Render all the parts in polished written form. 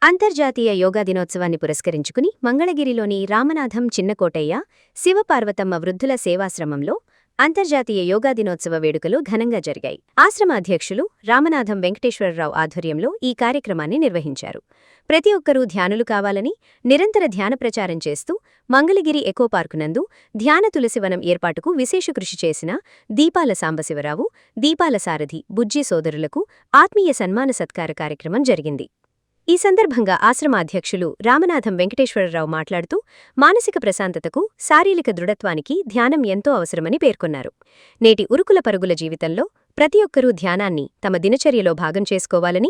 అంతర్జాతీయ యోగా దినోత్సవాన్ని పురస్కరించుకుని మంగళగిరిలోని రామనాథం చిన్నకోటయ్య శివపార్వతమ్మ వృద్ధుల సేవాశ్రమంలో అంతర్జాతీయ యోగా దినోత్సవ వేడుకలు ఘనంగా జరిగాయి. ఆశ్రమ అధ్యక్షులు రామనాథం వెంకటేశ్వరరావు ఆధ్వర్యంలో ఈ కార్యక్రమాన్ని నిర్వహించారు. ప్రతి ఒక్కరూ ధ్యానులు కావాలని నిరంతర ధ్యాన ప్రచారం చేస్తూ మంగళగిరి ఎకో పార్కు నందు ధ్యాన తులసివనం ఏర్పాటుకు విశేష కృషి చేసిన దీపాల సాంబశివరావు, దీపాల సారథి బుజ్జి సోదరులకు ఆత్మీయ సన్మాన సత్కార కార్యక్రమం జరిగింది. ఈ సందర్భంగా ఆశ్రమ అధ్యక్షులు రామనాథం వెంకటేశ్వరరావు మాట్లాడుతూ మానసిక ప్రశాంతతకు, శారీరక దృఢత్వానికి ధ్యానం ఎంతో అవసరమని పేర్కొన్నారు. నేటి ఉరుకుల పరుగుల జీవితంలో ప్రతి ఒక్కరూ ధ్యానాన్ని తమ దినచర్యలో భాగం చేసుకోవాలని,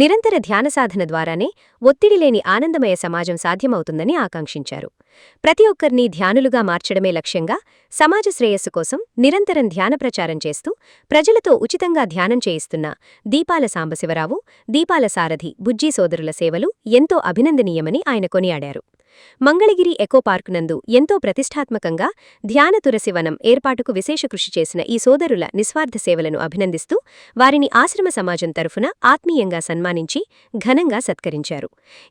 నిరంతర ధ్యాన సాధన ద్వారానే ఒత్తిడి లేని ఆనందమయ సమాజం సాధ్యమవుతుందని ఆకాంక్షించారు. ప్రతి ఒక్కరినీ ధ్యానులుగా మార్చడమే లక్ష్యంగా సమాజ శ్రేయస్సు కోసం నిరంతరం ధ్యాన ప్రచారం చేస్తూ ప్రజలతో ఉచితంగా ధ్యానం చేయిస్తున్న దీపాల సాంబశివరావు, దీపాల సారథి బుజ్జి సోదరుల సేవలు ఎంతో అభినందనీయమని ఆయన కొనియాడారు. మంగళగిరి ఎకో పార్కు నందు ఎంతో ప్రతిష్టాత్మకంగా ధ్యాన తులసివనం ఏర్పాటుకు విశేష కృషి చేసిన ఈ సోదరుల నిస్వార్థ సేవలను అభినందిస్తూ వారిని ఆశ్రమ సమాజం తరఫున ఆత్మీయంగా సన్మానించి ఘనంగా సత్కరించారు.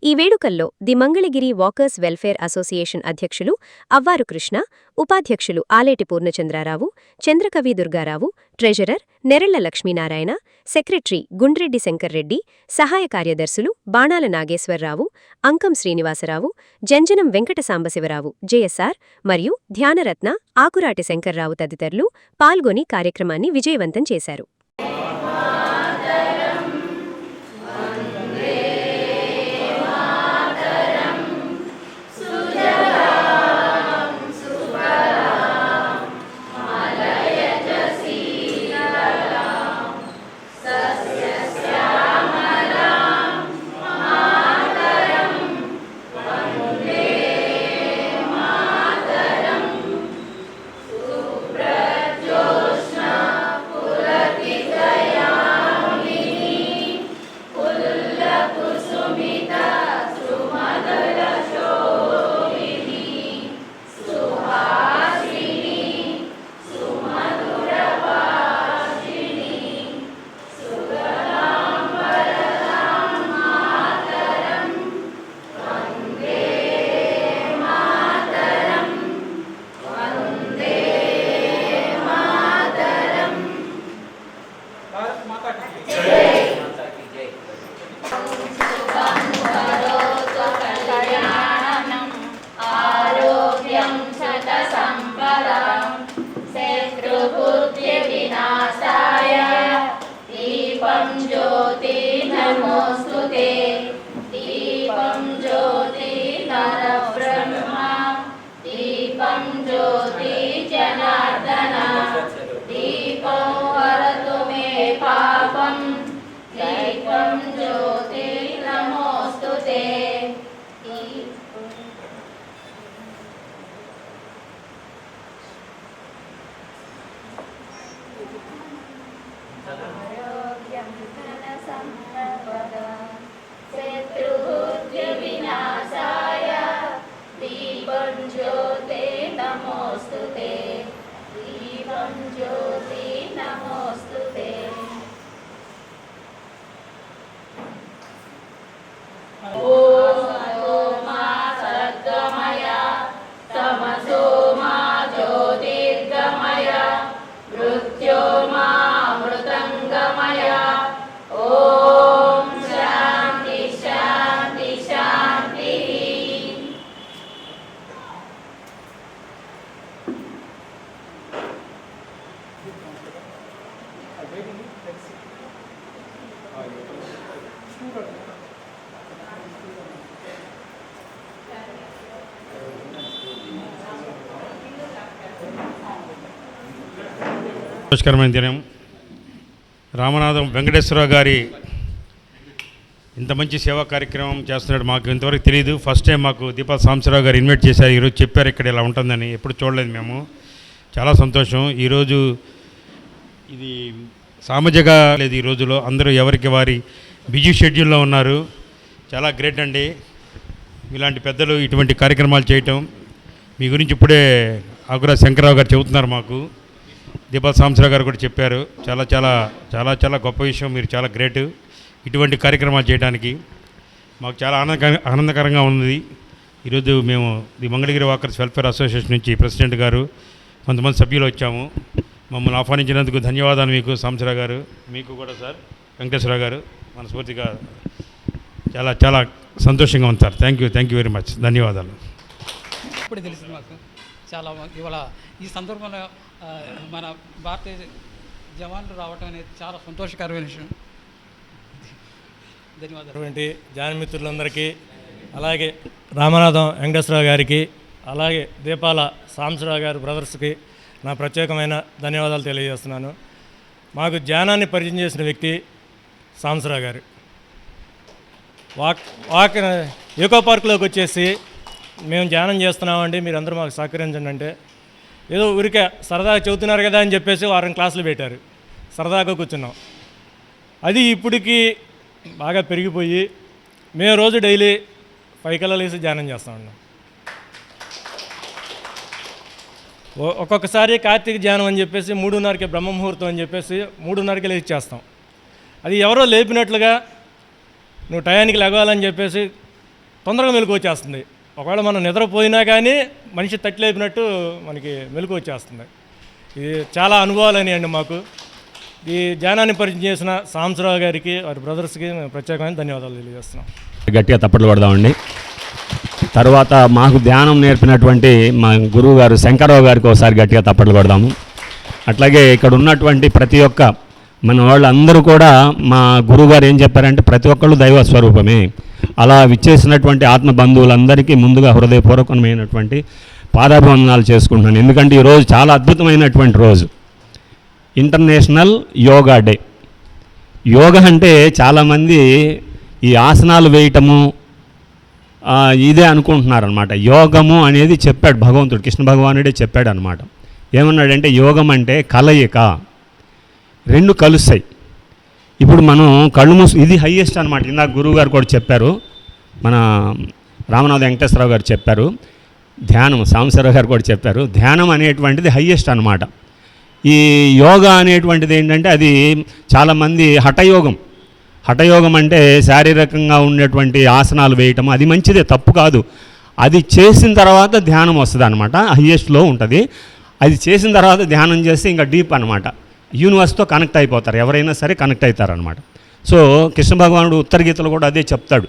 ఈ వేడుకల్లో the Mangalagiri walkers welfare association అధ్యక్షులు అవ్వారు కృష్ణ, ఉపాధ్యక్షులు ఆలేటి పూర్ణచంద్రారావు, చంద్రకవి దుర్గారావు, ట్రెజరర్ నెరెళ్ల లక్ష్మీనారాయణ, సెక్రటరీ గుండ్రెడ్డి శంకర్రెడ్డి, సహాయ కార్యదర్శులు బాణాల నాగేశ్వరరావు, అంకం శ్రీనివాసరావు, జంజనం వెంకట సాంబశివరావు, జేఎస్ఆర్ మరియు ధ్యానరత్న ఆకురాటి శంకర్రావు తదితరులు పాల్గొని కార్యక్రమాన్ని విజయవంతం చేశారు. దీపం జ్యోతి నమోస్తుతే, దీపం జ్యోతి నరబ్రహ్మ, దీపం జ్యోతి జనార్దన, దీపం వరతు మే పాపం, దీపం జ్యోతి నమోస్తుతే. ఆరోగ్యం ధన సంపద శత్రుబుద్ధి వినాశాయ, దీపం జ్యోతి నమోస్తుతే, దీపం జ్యోతి నమోస్తుతే. ఓం సోమా సద్గమయ, తమసోమా జ్యోతిర్గమయ, మృత్యోర్మా మృతంగమయ. ఓం శాంతి శాంతి శాంతి. నమస్కారమైన దినం. రామనాథం వెంకటేశ్వరరావు గారి ఇంత మంచి సేవా కార్యక్రమం చేస్తున్నాడు మాకు ఇంతవరకు తెలియదు. ఫస్ట్ టైం మాకు దీపాల సాంబశివరావు గారు ఇన్వైట్ చేశారు. ఈరోజు చెప్పారు ఇక్కడ ఇలా ఉంటుందని, ఎప్పుడు చూడలేదు మేము. చాలా సంతోషం. ఈరోజు ఇది సామాజిక లేదు, ఈ రోజులో అందరూ ఎవరికి వారి బిజీ షెడ్యూల్లో ఉన్నారు. చాలా గ్రేట్ అండి ఇలాంటి పెద్దలు ఇటువంటి కార్యక్రమాలు చేయటం. మీ గురించి ఇప్పుడే ఆకురా శంకర్రావు గారు చెబుతున్నారు మాకు. దీపాల సాంబశివరావు గారు కూడా చెప్పారు. చాలా చాలా చాలా చాలా గొప్ప విషయం. మీరు చాలా గ్రేట్ ఇటువంటి కార్యక్రమాలు చేయడానికి. మాకు చాలా ఆనందకరంగా ఉంది. ఈరోజు మేము the Mangalagiri walkers welfare association నుంచి ప్రెసిడెంట్ గారు కొంతమంది సభ్యులు వచ్చాము. మమ్మల్ని ఆహ్వానించినందుకు ధన్యవాదాలు మీకు సాంబశివరావు గారు, మీకు కూడా సార్ వెంకటేశ్వరరావు గారు మనస్ఫూర్తిగా చాలా చాలా సంతోషంగా ఉంది sir. Thank you very much. ధన్యవాదాలు. ఇప్పుడు తెలిసింది మాకు చాలా. ఇవాళ ఈ సందర్భంలో మన భారతీయ జవాన్లు రావటం అనేది చాలా సంతోషకరమైన విషయం. ధన్యవాదాలు. జానమిత్రులందరికీ, అలాగే రామనాథం వెంకటేశ్వరరావు గారికి, అలాగే దీపాల సాంబశివరావు గారి బ్రదర్స్కి నా ప్రత్యేకమైన ధన్యవాదాలు తెలియజేస్తున్నాను. మాకు ధ్యానాన్ని పరిచయం చేసిన వ్యక్తి సాంబశివరావు గారు. వాక్ ఈకో పార్క్లోకి వచ్చేసి మేము ధ్యానం చేస్తున్నామండి, మీరు అందరూ మాకు సహకరించండి అంటే ఏదో ఊరికే సరదాగా చెబుతున్నారు కదా అని చెప్పేసి వారం క్లాసులు పెట్టారు. సరదాగా కూర్చున్నాం. అది ఇప్పటికీ బాగా పెరిగిపోయి మేము రోజు డైలీ 5 కల్లా లేసి ధ్యానం చేస్తూ ఉన్నాం. ఒక్కొక్కసారి కార్తీక ధ్యానం అని చెప్పేసి 3:30కి బ్రహ్మ ముహూర్తం అని చెప్పేసి 3:30కి లేచి చేస్తాం. అది ఎవరో లేపినట్లుగా నువ్వు టయానికి లెగవాలని చెప్పేసి తొందరగా మెలకు వచ్చేస్తుంది. ఒకవేళ మనం నిద్రపోయినా కానీ మనిషి తట్టి లేపినట్టు మనకి మెలకు వచ్చేస్తుంది. ఇది చాలా అనుభవాలని అండి మాకు. ఈ ధ్యానాన్ని పరిచయం చేసిన సాంబశివరావు గారికి, వారి బ్రదర్స్కి మేము ప్రత్యేకమైన ధన్యవాదాలు తెలియజేస్తున్నాం. గట్టిగా తప్పట్లు పడదామండి. తర్వాత మాకు ధ్యానం నేర్పినటువంటి మా గురువు గారు శంకరరావు గారికి ఒకసారి గట్టిగా తప్పట్లు పడదాము. అట్లాగే ఇక్కడ ఉన్నటువంటి ప్రతి ఒక్క మన వాళ్ళందరూ కూడా మా గురువుగారు ఏం చెప్పారంటే ప్రతి ఒక్కళ్ళు దైవ స్వరూపమే. అలా విచ్చేసినటువంటి ఆత్మ బంధువులందరికీ ముందుగా హృదయపూర్వకమైనటువంటి పాదాభివందనాలు చేసుకుంటున్నాను. ఎందుకంటే ఈరోజు చాలా అద్భుతమైనటువంటి రోజు, ఇంటర్నేషనల్ యోగా డే. యోగా అంటే చాలామంది ఈ ఆసనాలు వేయటము ఇదే అనుకుంటున్నారనమాట. యోగము అనేది చెప్పాడు భగవంతుడు, కృష్ణ భగవానుడే చెప్పాడు అనమాట. ఏమన్నాడంటే యోగం అంటే కలయిక, రెండు కలుస్తాయి. ఇప్పుడు మనం కళ్ళు ఇది హయ్యెస్ట్ అనమాట. ఇందాక గురువు గారు కూడా చెప్పారు, మన రామనాథ వెంకటేశ్వరరావు గారు చెప్పారు, ధ్యానం సాంబశివరావు గారు కూడా చెప్పారు, ధ్యానం అనేటువంటిది హయ్యెస్ట్ అనమాట. ఈ యోగా అనేటువంటిది ఏంటంటే అది చాలామంది హఠయోగం అంటే శారీరకంగా ఉండేటువంటి ఆసనాలు వేయటం, అది మంచిదే, తప్పు కాదు. అది చేసిన తర్వాత ధ్యానం వస్తుంది అనమాట, హయ్యెస్ట్లో ఉంటుంది. అది చేసిన తర్వాత ధ్యానం చేస్తే ఇంకా డీప్ అనమాట, యూనివర్స్తో కనెక్ట్ అయిపోతారు, ఎవరైనా సరే కనెక్ట్ అవుతారనమాట. సో కృష్ణ భగవానుడు ఉత్తర గీతలో కూడా అదే చెప్తాడు,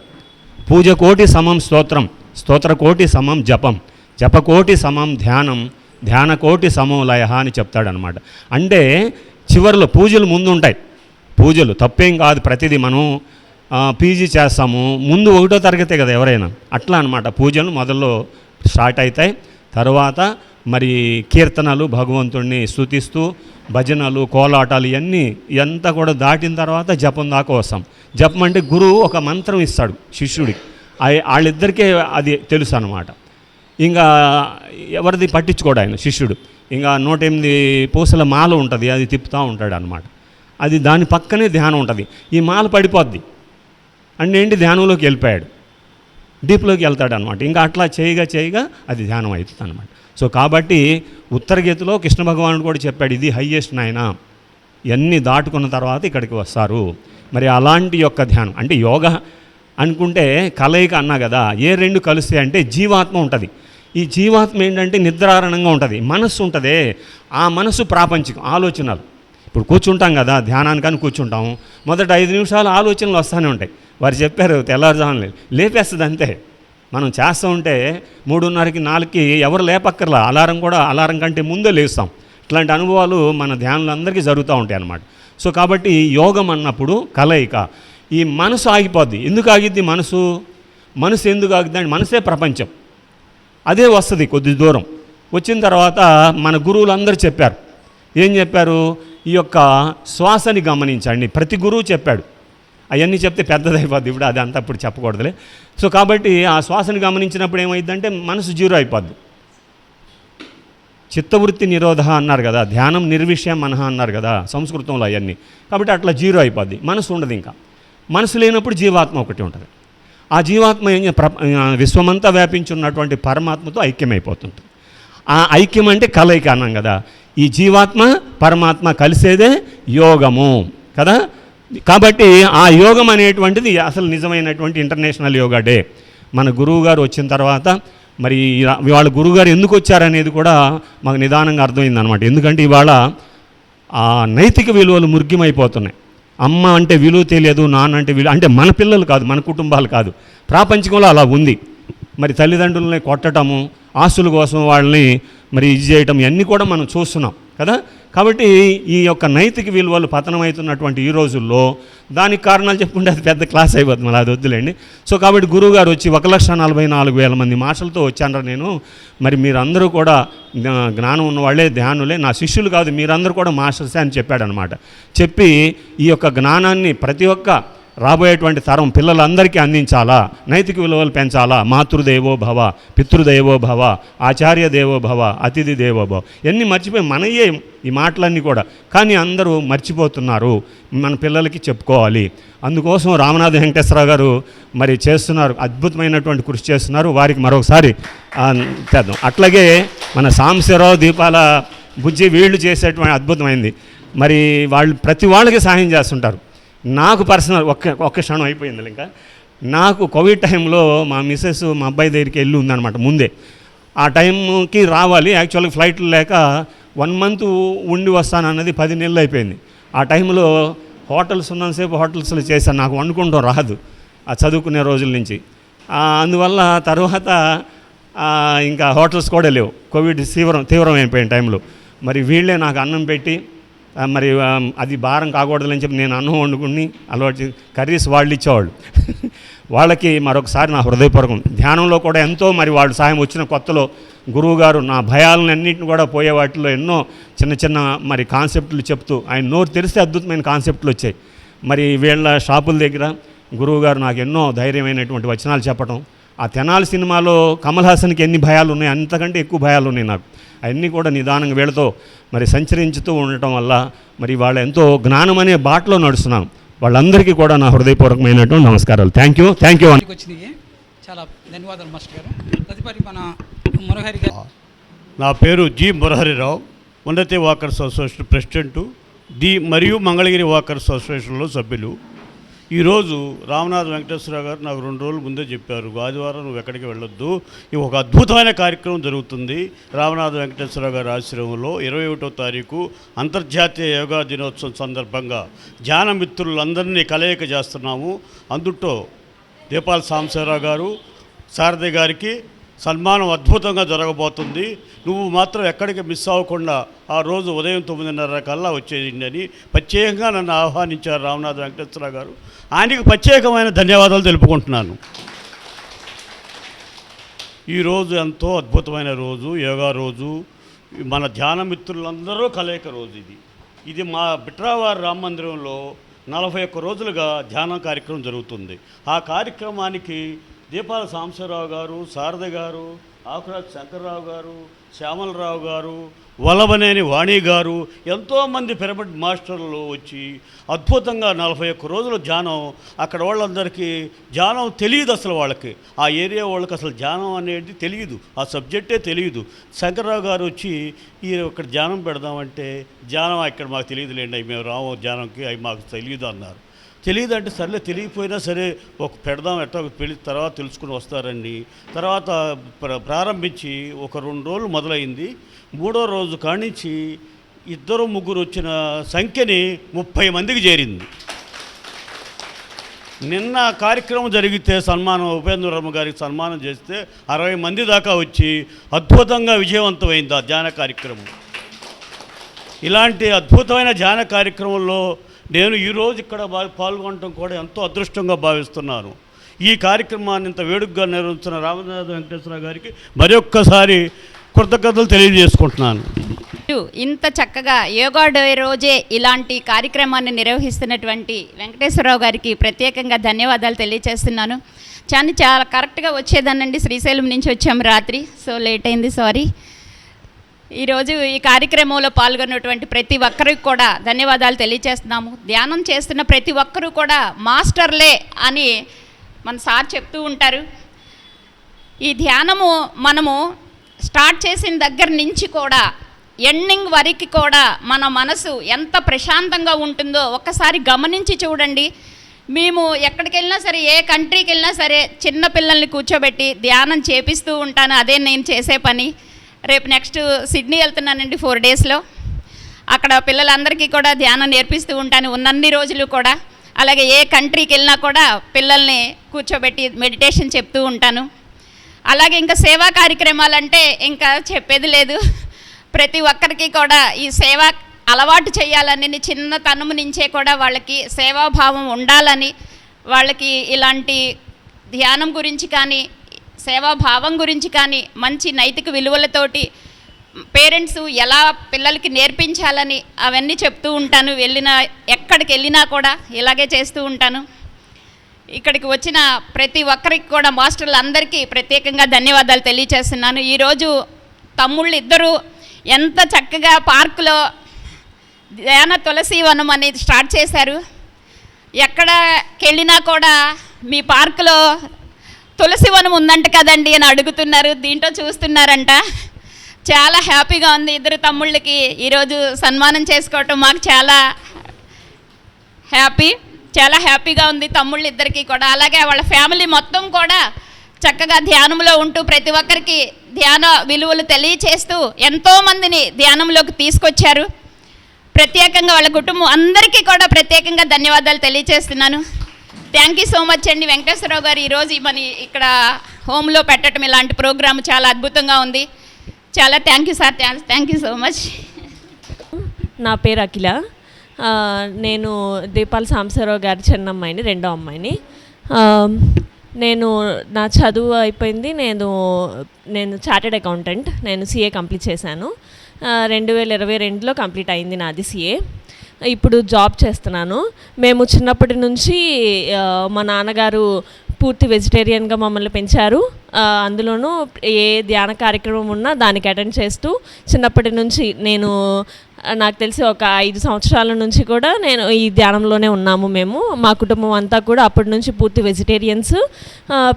పూజ కోటి సమం స్తోత్రం, స్తోత్ర కోటి సమం జపం, జపకోటి సమం ధ్యానం, ధ్యాన కోటి సమం లయ అని చెప్తాడనమాట. అంటే చివరిలో పూజలు ముందు ఉంటాయి. పూజలు తప్పేం కాదు, ప్రతిదీ మనం పీజీ చేస్తాము, ముందు 1వ తరగతే కదా ఎవరైనా, అట్లా అనమాట. పూజలు మొదల్లో స్టార్ట్ అవుతాయి, తర్వాత మరి కీర్తనలు, భగవంతుడిని స్తుతిస్తూ భజనలు, కోలాటాలు ఇవన్నీ ఇదంతా కూడా దాటిన తర్వాత జపం దాకా వస్తాం. జపం అంటే గురువు ఒక మంత్రం ఇస్తాడు శిష్యుడికి, వాళ్ళిద్దరికే అది తెలుసు అనమాట. ఇంకా ఎవరిది పట్టించుకోడు ఆయన శిష్యుడు. ఇంకా 108 పూసల మాల ఉంటుంది, అది తిప్పుతూ ఉంటాడు అనమాట. అది దాని పక్కనే ధ్యానం ఉంటుంది. ఈ మాల పడిపోద్ది అంటే ఏంటి, ధ్యానంలోకి వెళ్ళిపోయాడు, డీప్లోకి వెళ్తాడు అనమాట. ఇంకా అట్లా చేయగా అది ధ్యానం అవుతుంది అనమాట. సో కాబట్టి ఉత్తర గీతలో కృష్ణ భగవానుడు కూడా చెప్పాడు, ఇది హయ్యెస్ట్ నాయన, ఇవన్నీ దాటుకున్న తర్వాత ఇక్కడికి వస్తారు. మరి అలాంటి యొక్క ధ్యానం అంటే యోగా అనుకుంటే కలయిక అన్నా కదా, ఏ రెండు కలిస్తే అంటే జీవాత్మ ఉంటుంది. ఈ జీవాత్మ ఏంటంటే నిద్రారణంగా ఉంటుంది, మనస్సు ఉంటుంది. ఆ మనస్సు ప్రాపంచికం, ఆలోచనలు. ఇప్పుడు కూర్చుంటాం కదా, ధ్యానానికని కూర్చుంటాము, మొదట 5 నిమిషాలు ఆలోచనలు వస్తూనే ఉంటాయి. వారు చెప్పారు తెల్లారుజామున లేపేస్తుంది అంతే. మనం చేస్తూ ఉంటే 3:30కి 4కి ఎవరు లేపక్కర్లా, అలారం కంటే ముందే లేస్తాం. ఇట్లాంటి అనుభవాలు మన ధ్యానులందరికీ జరుగుతూ ఉంటాయి అన్నమాట. సో కాబట్టి యోగం అన్నప్పుడు కలయిక. ఈ మనసు ఆగిపోద్ది. ఎందుకు ఆగిద్ది మనసు ఎందుకు ఆగిద్ది అంటే మనసే ప్రపంచం. అదే వస్తుంది కొద్ది దూరం వచ్చిన తర్వాత మన గురువులందరూ చెప్పారు. ఏం చెప్పారు, ఈ యొక్క శ్వాసని గమనించండి. ప్రతి గురువు చెప్పాడు. అవన్నీ చెప్తే పెద్దదైపోద్ది, ఇప్పుడు అదంతా ఇప్పుడు చెప్పకూడదులే. సో కాబట్టి ఆ శ్వాసని గమనించినప్పుడు ఏమైందంటే మనసు జీరో అయిపోద్ది. చిత్తవృత్తి నిరోధ అన్నారు కదా, ధ్యానం నిర్విషయం మనహ అన్నారు కదా సంస్కృతంలో అవన్నీ. కాబట్టి అట్లా జీరో అయిపోద్ది, మనసు ఉండదు. ఇంకా మనసు లేనప్పుడు జీవాత్మ ఒకటి ఉంటుంది. ఆ జీవాత్మ విశ్వమంతా వ్యాపించున్నటువంటి పరమాత్మతో ఐక్యమైపోతుంది. ఆ ఐక్యం అంటే కలయిక అన్నాం కదా. ఈ జీవాత్మ పరమాత్మ కలిసేదే యోగము కదా. కాబట్టి ఆ యోగం అనేటువంటిది అసలు నిజమైనటువంటి ఇంటర్నేషనల్ యోగా డే. మన గురువు గారు వచ్చిన తర్వాత మరి వాళ్ళ గురువుగారు ఎందుకు వచ్చారనేది కూడా మాకు నిదానంగా అర్థమైందనమాట. ఎందుకంటే ఇవాళ ఆ నైతిక విలువలు మురికిమైపోతున్నాయి. అమ్మ అంటే విలువ తెలియదు, నాన్న అంటే విలువ, అంటే మన పిల్లలు కాదు, మన కుటుంబాలు కాదు, ప్రాపంచికంలో అలా ఉంది. మరి తల్లిదండ్రులని కొట్టడము, ఆస్తుల కోసం వాళ్ళని మరి ఇది చేయటం, ఇవన్నీ కూడా మనం చూస్తున్నాం కదా. కాబట్టి ఈ యొక్క నైతిక విలువలు పతనమవుతున్నటువంటి ఈ రోజుల్లో దానికి కారణాలు చెప్పుకుంటే అది పెద్ద క్లాస్ అయిపోతుంది, మళ్ళీ అది వద్దులేండి. సో కాబట్టి గురువుగారు వచ్చి 1,44,000 మంది మాటలతో వచ్చాను నేను. మరి మీరందరూ కూడా జ్ఞానం ఉన్నవాళ్ళే, ధ్యానులే, నా శిష్యులు కాదు, మీరందరూ కూడా మాస్టర్సే అని చెప్పాడనమాట. చెప్పి ఈ యొక్క జ్ఞానాన్ని ప్రతి ఒక్క రాబోయేటువంటి తరం పిల్లలందరికీ అందించాలా, నైతిక విలువలు పెంచాలా. మాతృదేవో భవ, పితృదేవో భవ, ఆచార్య దేవో భవ, అతిథి దేవో భవ, ఇవన్నీ మర్చిపోయి మనయే ఈ మాటలన్నీ కూడా. కానీ అందరూ మర్చిపోతున్నారు, మన పిల్లలకి చెప్పుకోవాలి. అందుకోసం రామనాథ వెంకటేశ్వరరావు గారు మరి చేస్తున్నారు, అద్భుతమైనటువంటి కృషి చేస్తున్నారు. వారికి మరొకసారి చేద్దాం. అట్లాగే మన సాంబశివరావు, దీపాల బుజ్జి వీళ్ళు చేసేటువంటి అద్భుతమైంది. మరి వాళ్ళు ప్రతి వాళ్ళకి సహాయం చేస్తుంటారు. నాకు పర్సనల్ ఒక్క క్షణం అయిపోయింది ఇంకా. నాకు కోవిడ్ టైంలో మా మిస్సెస్ మా అబ్బాయి దగ్గరికి వెళ్ళి ఉందన్నమాట ముందే. ఆ టైంకి రావాలి, యాక్చువల్గా ఫ్లైట్లు లేక 1 month ఉండి వస్తానన్నది 10 నెలలు అయిపోయింది. ఆ టైంలో హోటల్స్ ఉన్నంతసేపు హోటల్స్లో చేశాను, నాకు వండుకుంటాం రాదు ఆ చదువుకునే రోజుల నుంచి. అందువల్ల తర్వాత ఇంకా హోటల్స్ కూడా లేవు, కోవిడ్ తీవ్రమైపోయిన టైంలో. మరి వీళ్ళే నాకు అన్నం పెట్టి, మరి అది భారం కాకూడదని చెప్పి నేను అన్నం వండుకుని అలవాటు కర్రీస్ వాళ్ళు ఇచ్చేవాళ్ళు. వాళ్ళకి మరొకసారి నా హృదయపూర్వకం. ధ్యానంలో కూడా ఎంతో మరి వాళ్ళు సాయం వచ్చిన కొత్తలో గురువుగారు నా భయాలను అన్నింటిని కూడా పోయే వాటిలో ఎన్నో చిన్న చిన్న మరి కాన్సెప్టులు చెప్తూ, ఆయన నోరు తెరిస్తే అద్భుతమైన కాన్సెప్టులు వచ్చాయి. మరి వీళ్ళ షాపుల దగ్గర గురువుగారు నాకు ఎన్నో ధైర్యమైనటువంటి వచనాలు చెప్పడం. ఆ తెనాలి సినిమాలో కమల్ హాసన్కి ఎన్ని భయాలు ఉన్నాయి, అంతకంటే ఎక్కువ భయాలు ఉన్నాయి నాకు. అవన్నీ కూడా నిదానంగా వీళ్ళతో మరి సంచరించుతూ ఉండటం వల్ల మరి వాళ్ళు ఎంతో జ్ఞానం అనే బాటలో నడుస్తున్నాం. వాళ్ళందరికీ కూడా నా హృదయపూర్వకమైనటువంటి నమస్కారాలు. Thank you. వచ్చినాయి. చాలా ధన్యవాదాలు మాస్టర్ గారు. తదుపరి మన మురహరి గారు. నా పేరు జి మురహరిరావు, ఉన్నతి వాకర్స్ అసోసియేషన్ ప్రెసిడెంటు, మరియు మంగళగిరి వాకర్స్ అసోసియేషన్లో సభ్యులు. ఈరోజు రామనాథ వెంకటేశ్వరరావు గారు నాకు 2 రోజుల ముందే చెప్పారు, ఆదివారం నువ్వు ఎక్కడికి వెళ్ళొద్దు, ఇది ఒక అద్భుతమైన కార్యక్రమం జరుగుతుంది రామనాథ వెంకటేశ్వరరావు గారి ఆశ్రమంలో 21వ తారీఖు అంతర్జాతీయ యోగా దినోత్సవం సందర్భంగా ధ్యాన మిత్రులందరినీ కలయిక చేస్తున్నాము. అందుట్లో దీపాల సాంబశివరావు గారు, శారద గారికి సన్మానం అద్భుతంగా జరగబోతుంది. నువ్వు మాత్రం ఎక్కడికి మిస్ అవ్వకుండా ఆ రోజు ఉదయం 9:30 కల్లా వచ్చేయండి అని ప్రత్యేకంగా నన్ను ఆహ్వానించారు రామనాథ వెంకటేశ్వరరావు గారు. ఆయనకి ప్రత్యేకమైన ధన్యవాదాలు తెలుపుకుంటున్నాను. ఈరోజు ఎంతో అద్భుతమైన రోజు, యోగా రోజు, మన ధ్యాన మిత్రులందరూ కలయిక రోజు. ఇది మా బిట్రావారి రామ మందిరంలో 41 రోజులుగా ధ్యానం కార్యక్రమం జరుగుతుంది. ఆ కార్యక్రమానికి దీపాల సాంబశివరావు గారు, శారద గారు, ఆకురాజ్ శంకర్రావు గారు, శ్యామలరావు గారు, వల్లభనేని వాణి గారు, ఎంతోమంది పిరమిడ్ మాస్టర్లు వచ్చి అద్భుతంగా 41 రోజుల ధ్యానం. అక్కడ వాళ్ళందరికీ ధ్యానం తెలియదు, అసలు వాళ్ళకి ఆ ఏరియా వాళ్ళకి అసలు ధ్యానం అనేది తెలియదు, ఆ సబ్జెక్టే తెలియదు. శంకర్రావు గారు వచ్చి ఇక్కడ ధ్యానం పెడదామంటే, ధ్యానం ఇక్కడ మాకు తెలియదులేండి, మేము రాము ధ్యానంకి, అవి మాకు తెలియదు అన్నారు. తెలియదు అంటే సర్లే, తెలియకపోయినా సరే ఒక పెడదాం, ఎట్లా పెళ్ళి తర్వాత తెలుసుకుని వస్తారండి. తర్వాత ప్రారంభించి ఒక 2 రోజులు మొదలైంది. 3వ రోజు కానించి 2-3 వచ్చిన సంఖ్యని 30 మందికి చేరింది. నిన్న కార్యక్రమం జరిగితే సన్మానం, ఉపేంద్ర వర్మ గారికి సన్మానం చేస్తే 60 మంది దాకా వచ్చి అద్భుతంగా విజయవంతమైంది ఆ ధ్యాన కార్యక్రమం. ఇలాంటి అద్భుతమైన ధ్యాన కార్యక్రమంలో నేను ఈరోజు ఇక్కడ పాల్గొనడం కూడా ఎంతో అదృష్టంగా భావిస్తున్నాను. ఈ కార్యక్రమాన్ని ఇంత వేడుకగా నిర్వహించిన రామనాథ వెంకటేశ్వరరావు గారికి మరొక్కసారి కృతజ్ఞతలు తెలియజేసుకుంటున్నాను. ఇంత చక్కగా యోగా డే రోజే ఇలాంటి కార్యక్రమాన్ని నిర్వహిస్తున్నటువంటి వెంకటేశ్వరరావు గారికి ప్రత్యేకంగా ధన్యవాదాలు తెలియజేస్తున్నాను. చాలా కరెక్ట్గా వచ్చేదానండి, శ్రీశైలం నుంచి వచ్చాము రాత్రి, సో లేట్ అయింది, సారీ. ఈరోజు ఈ కార్యక్రమంలో పాల్గొన్నటువంటి ప్రతి ఒక్కరికి కూడా ధన్యవాదాలు తెలియజేస్తున్నాము. ధ్యానం చేస్తున్న ప్రతి ఒక్కరూ కూడా మాస్టర్లే అని మన సార్ చెప్తూ ఉంటారు. ఈ ధ్యానము మనము స్టార్ట్ చేసిన దగ్గర నుంచి కూడా ఎండింగ్ వరకు కూడా మన మనసు ఎంత ప్రశాంతంగా ఉంటుందో ఒక్కసారి గమనించి చూడండి. మేము ఎక్కడికి వెళ్ళినా సరే, ఏ కంట్రీకి వెళ్ళినా సరే, చిన్న పిల్లల్ని కూర్చోబెట్టి ధ్యానం చేపిస్తూ ఉంటాను. అదే నేను చేసే పని. రేపు నెక్స్ట్ సిడ్నీ వెళ్తున్నానండి 4 డేస్లో. అక్కడ పిల్లలందరికీ కూడా ధ్యానం నేర్పిస్తూ ఉంటాను ఉన్నన్ని రోజులు కూడా. అలాగే ఏ కంట్రీకి వెళ్ళినా కూడా పిల్లల్ని కూర్చోబెట్టి మెడిటేషన్ చెప్తూ ఉంటాను. అలాగే ఇంకా సేవా కార్యక్రమాలంటే ఇంకా చెప్పేది లేదు. ప్రతి ఒక్కరికి కూడా ఈ సేవ అలవాటు చేయాలని చిన్నతనం నుంచే కూడా వాళ్ళకి సేవాభావం ఉండాలని, వాళ్ళకి ఇలాంటి ధ్యానం గురించి కానీ సేవాభావం గురించి కానీ మంచి నైతిక విలువలతోటి పేరెంట్స్ ఎలా పిల్లలకి నేర్పించాలని అవన్నీ చెప్తూ ఉంటాను. ఎక్కడికి వెళ్ళినా కూడా ఇలాగే చేస్తూ ఉంటాను. ఇక్కడికి వచ్చిన ప్రతి ఒక్కరికి కూడా మాస్టర్లందరికీ ప్రత్యేకంగా ధన్యవాదాలు తెలియచేస్తున్నాను. ఈరోజు తమ్ముళ్ళు ఇద్దరు ఎంత చక్కగా పార్కులో ధ్యాన తులసి వనం అనేది స్టార్ట్ చేశారు. ఎక్కడికి వెళ్ళినా కూడా మీ పార్కులో తులసి వనం ఉందంట కదండి అని అడుగుతున్నారు. దీంట్లో చూస్తున్నారంట. చాలా హ్యాపీగా ఉంది. ఇద్దరు తమ్ముళ్ళకి ఈరోజు సన్మానం చేసుకోవటం మాకు చాలా హ్యాపీగా ఉంది తమ్ముళ్ళు ఇద్దరికి కూడా. అలాగే వాళ్ళ ఫ్యామిలీ మొత్తం కూడా చక్కగా ధ్యానంలో ఉంటూ ప్రతి ఒక్కరికి ధ్యాన విలువలు తెలియచేస్తూ ఎంతోమందిని ధ్యానంలోకి తీసుకొచ్చారు. ప్రత్యేకంగా వాళ్ళ కుటుంబం అందరికీ కూడా ప్రత్యేకంగా ధన్యవాదాలు తెలియచేస్తున్నాను. థ్యాంక్ యూ సో మచ్ అండి వెంకటేశ్వరరావు గారు. ఈరోజు మన ఇక్కడ హోమ్లో పెట్టడం ఇలాంటి ప్రోగ్రామ్ చాలా అద్భుతంగా ఉంది. చాలా thank you sir. Thank you so much. నా పేరు అఖిల. నేను దీపాల సాంబశివరావు గారి చిన్నమ్మాయిని, రెండో అమ్మాయిని. నా చదువు అయిపోయింది. నేను చార్టెడ్ అకౌంటెంట్. నేను సిఏ కంప్లీట్ చేశాను. 2022లో కంప్లీట్ అయింది నాది సిఏ. ఇప్పుడు జాబ్ చేస్తున్నాను. మేము చిన్నప్పటి నుంచి మా నాన్నగారు పూర్తి వెజిటేరియన్గా మమ్మల్ని పెంచారు. అందులోనూ ఏ ధ్యాన కార్యక్రమం ఉన్నా దానికి అటెండ్ చేస్తూ చిన్నప్పటి నుంచి నాకు తెలిసి ఒక 5 సంవత్సరాల నుంచి కూడా నేను ఈ ధ్యానంలోనే ఉన్నాము. మా కుటుంబం అంతా కూడా అప్పటి నుంచి పూర్తి వెజిటేరియన్స్.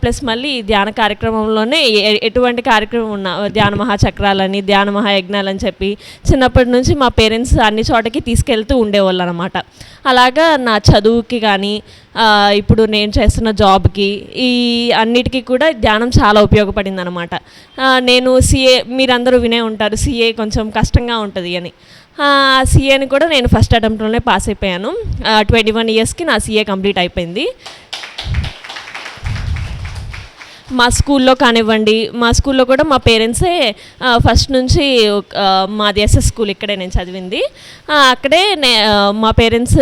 ప్లస్ మళ్ళీ ఈ ధ్యాన కార్యక్రమంలోనే ఎటువంటి కార్యక్రమం ఉన్నా ధ్యాన మహాచక్రాలని, ధ్యాన మహాయజ్ఞాలని చెప్పి చిన్నప్పటి నుంచి మా పేరెంట్స్ అన్ని చోటకి తీసుకెళ్తూ ఉండేవాళ్ళు అనమాట. అలాగా నా చదువుకి కానీ ఇప్పుడు నేను చేస్తున్న జాబ్కి ఈ అన్నిటికీ కూడా ధ్యానం చాలా ఉపయోగపడింది అనమాట. నేను సిఏ, మీరందరూ వినే ఉంటారు సిఏ కొంచెం కష్టంగా ఉంటుంది అని. సిఏని కూడా నేను ఫస్ట్ అటెంప్ట్లోనే పాస్ అయిపోయాను. 21 ఇయర్స్కి నా సిఏ కంప్లీట్ అయిపోయింది. మా స్కూల్లో కానివ్వండి, మా స్కూల్లో కూడా మా పేరెంట్సే ఫస్ట్ నుంచి మాది ఎస్ఎస్ స్కూల్, ఇక్కడే నేను చదివింది. అక్కడే మా పేరెంట్స్